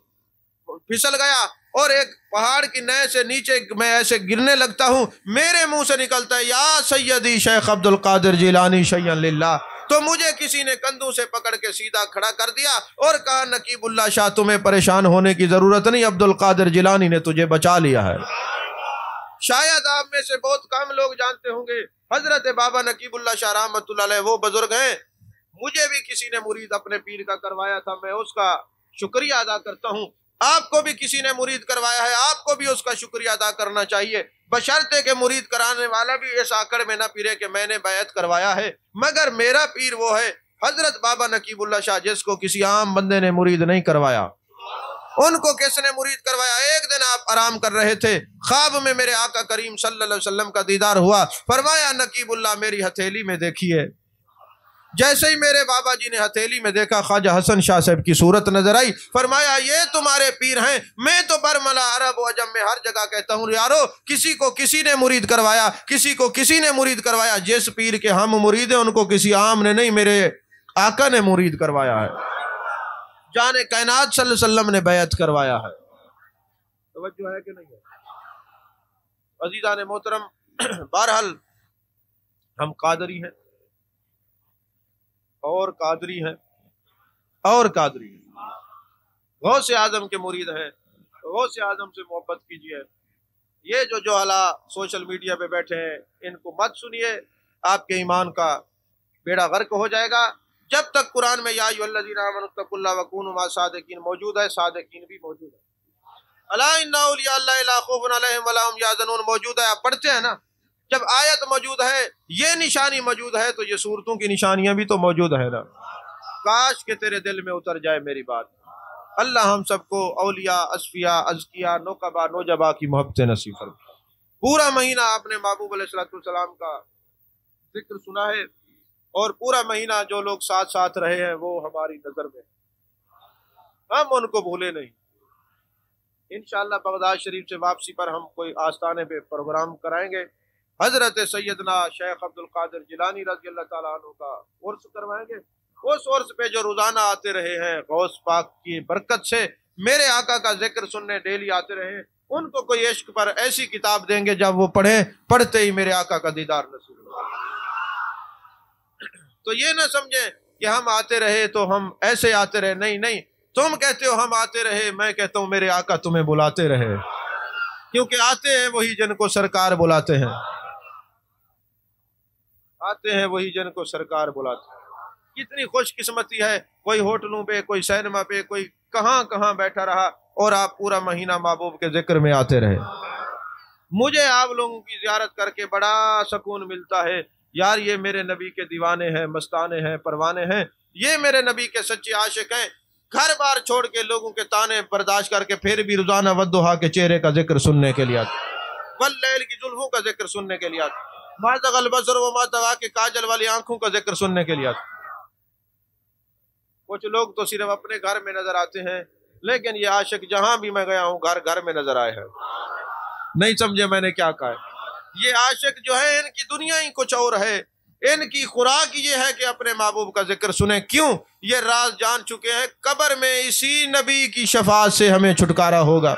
پھسل گیا اور ایک پہاڑ کی نہر سے نیچے میں ایسے گرنے لگتا ہوں، میرے منہ سے نکلتا ہے یا سیدی شیخ عبد القادر جیلانی شیئا للہ. تو مجھے کسی نے کندھوں سے پکڑ کے سیدھا کھڑا کر دیا اور کہا نقیب اللہ شاہ تمہیں پریشان ہونے کی ضرورت نہیں، عبد القادر جیلانی نے تجھے بچا لیا ہے. شاید آپ میں سے بہت کم لوگ جانتے ہوں گے حضرت بابا نقیب اللہ شاہ رحمۃ اللہ علیہ وہ بزرگ ہیں. مجھے بھی کسی نے مرید اپنے پیر کا کروایا تھا، میں اس کا شکریہ ادا کرتا ہوں. آپ کو بھی کسی نے مرید کروایا ہے، آپ کو بھی اس کا شکریہ ادا کرنا چاہیے، بشرطے کہ مرید کرانے والا بھی اس آکڑ میں نہ پھرے کہ میں نے بیعت کروایا ہے. مگر میرا پیر وہ ہے حضرت بابا نقیب اللہ شاہ جس کو کسی عام بندے نے مرید نہیں کروایا. ان کو کس نے مرید کروایا؟ ایک دن آپ آرام کر رہے تھے، خواب میں میرے آقا کریم صلی اللہ علیہ وسلم کا دیدار ہوا. فرمایا نقیب اللہ میری ہتھیلی میں دیکھیے. جیسے ہی میرے بابا جی نے ہتھیلی میں دیکھا خواجہ حسن شاہ صاحب کی صورت نظر آئی. فرمایا یہ تمہارے پیر ہیں. میں تو برملا عرب و عجم میں ہر جگہ کہتا ہوں یارو کسی کو کسی نے مرید کروایا، کسی کو کسی نے مرید کروایا. جس پیر کے ہم مرید ہیں ان کو کسی عام نے نہیں، میرے آقا نے مرید کروایا ہے، جان کائنات صلی اللہ علیہ وسلم نے بیعت کروایا ہے. توجہ ہے کہ نہیں ہے؟ عزیزان محترم، بہرحال ہم قادری ہیں اور قادری ہیں اور قادری ہیں، غوث اعظم کے مرید ہیں. غوث اعظم سے محبت کیجیے. یہ جو اعلیٰ سوشل میڈیا پہ بیٹھے ہیں ان کو مت سنیے، آپ کے ایمان کا بیڑا غرق ہو جائے گا. جب تک قرآن میں یا ایھا الذین آمنوا اتقوا اللہ وکونوا مع الصادقین موجود ہے، صادقین بھی موجود ہے. الا ان اولیاء اللہ لا خوف علیہم ولا هم یحزنون موجود ہے. آپ پڑھتے ہیں نا، جب آیت موجود ہے، یہ نشانی موجود ہے، تو یہ صورتوں کی نشانیاں بھی تو موجود ہے نا. کاش کہ تیرے دل میں اتر جائے میری بات. اللہ ہم سب کو اولیاء، اصفیاء، ازکیاء، نقبا، نوجبا کی محبت نصیب فرمائے. پورا مہینہ آپ نے محبوب علیہ السلام کا ذکر سنا ہے، اور پورا مہینہ جو لوگ ساتھ ساتھ رہے ہیں وہ ہماری نظر میں ہم ان کو بھولے نہیں. انشاءاللہ بغداد شریف سے واپسی پر ہم کوئی آستانے پہ پروگرام کرائیں گے. حضرت سیدنا شیخ عبد القادر جیلانی رضی اللہ تعالیٰ عنہ کا عرس کروائیں گے. اس عرس پہ جو روزانہ آتے رہے ہیں غوث پاک کی برکت سے، میرے آقا کا ذکر سننے ڈیلی آتے رہے، ان کو کوئی عشق پر ایسی کتاب دیں گے جب وہ پڑھتے ہی میرے آقا کا دیدار نصیب ہوگا. تو یہ نہ سمجھیں کہ ہم آتے رہے تو ہم ایسے آتے رہے، نہیں نہیں. تم کہتے ہو ہم آتے رہے، میں کہتا ہوں میرے آقا تمہیں بلاتے رہے، کیونکہ آتے ہیں وہی جن کو سرکار بلاتے ہیں. آتے ہیں وہی جن کو سرکار بلاتے ہیں۔ کتنی خوش قسمتی ہے، کوئی ہوٹلوں پہ، کوئی سینما پہ، کوئی کہاں کہاں بیٹھا رہا اور آپ پورا مہینہ محبوب کے ذکر میں آتے رہے۔ مجھے آپ لوگوں کی زیارت کر کے بڑا سکون ملتا ہے، یار یہ میرے نبی کے دیوانے ہیں، مستانے ہیں، پروانے ہیں، یہ میرے نبی کے سچے عاشق ہیں۔ گھر بار چھوڑ کے لوگوں کے تانے برداشت کر کے پھر بھی روزانہ والضحیٰ کے چہرے کا ذکر سننے کے لیے آتے، واللیل کی زلفوں کا ذکر سننے کے لیے آتے، ما زاغ البصر وما طغیٰ کے کاجل والی آنکھوں کا ذکر سننے کے لیے آتے۔ کچھ لوگ تو صرف اپنے گھر میں نظر آتے ہیں، لیکن یہ عاشق جہاں بھی میں گیا ہوں گھر گھر میں نظر آئے ہیں۔ نہیں سمجھے میں نے کیا کہا ہے؟ یہ عاشق جو ہے ان کی دنیا ہی کچھ اور ہے، ان کی خوراک یہ ہے کہ اپنے محبوب کا ذکر سنیں۔ کیوں؟ یہ راز جان چکے ہیں، قبر میں اسی نبی کی شفاعت سے ہمیں چھٹکارا ہوگا۔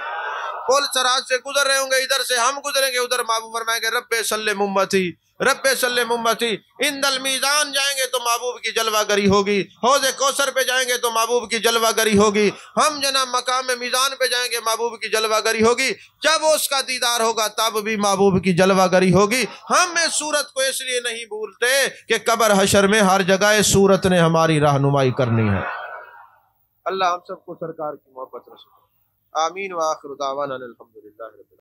پل سرات سے گزر رہے ہوں گے، ادھر سے ہم گزریں گے، ادھر محبوب فرمائیں گے رب سلم امتی، رب سلم امتی۔ اندر المیزان جائیں گے تو محبوب کی جلوہ گری ہوگی، حوض کوثر پہ جائیں گے تو محبوب کی جلوہ گری ہوگی، ہم جناب مقام میزان پہ جائیں گے محبوب کی جلوہ گری ہوگی، جب اس کا دیدار ہوگا تب بھی محبوب کی جلوہ گری ہوگی۔ ہم اس صورت کو اس لیے نہیں بھولتے کہ قبر حشر میں ہر جگہ اس صورت نے ہماری رہنمائی کرنی ہے۔ اللہ ہم سب کو سرکار کی محبت رسول آمین، وآخر دعوانا الحمدللہ رب العالمین۔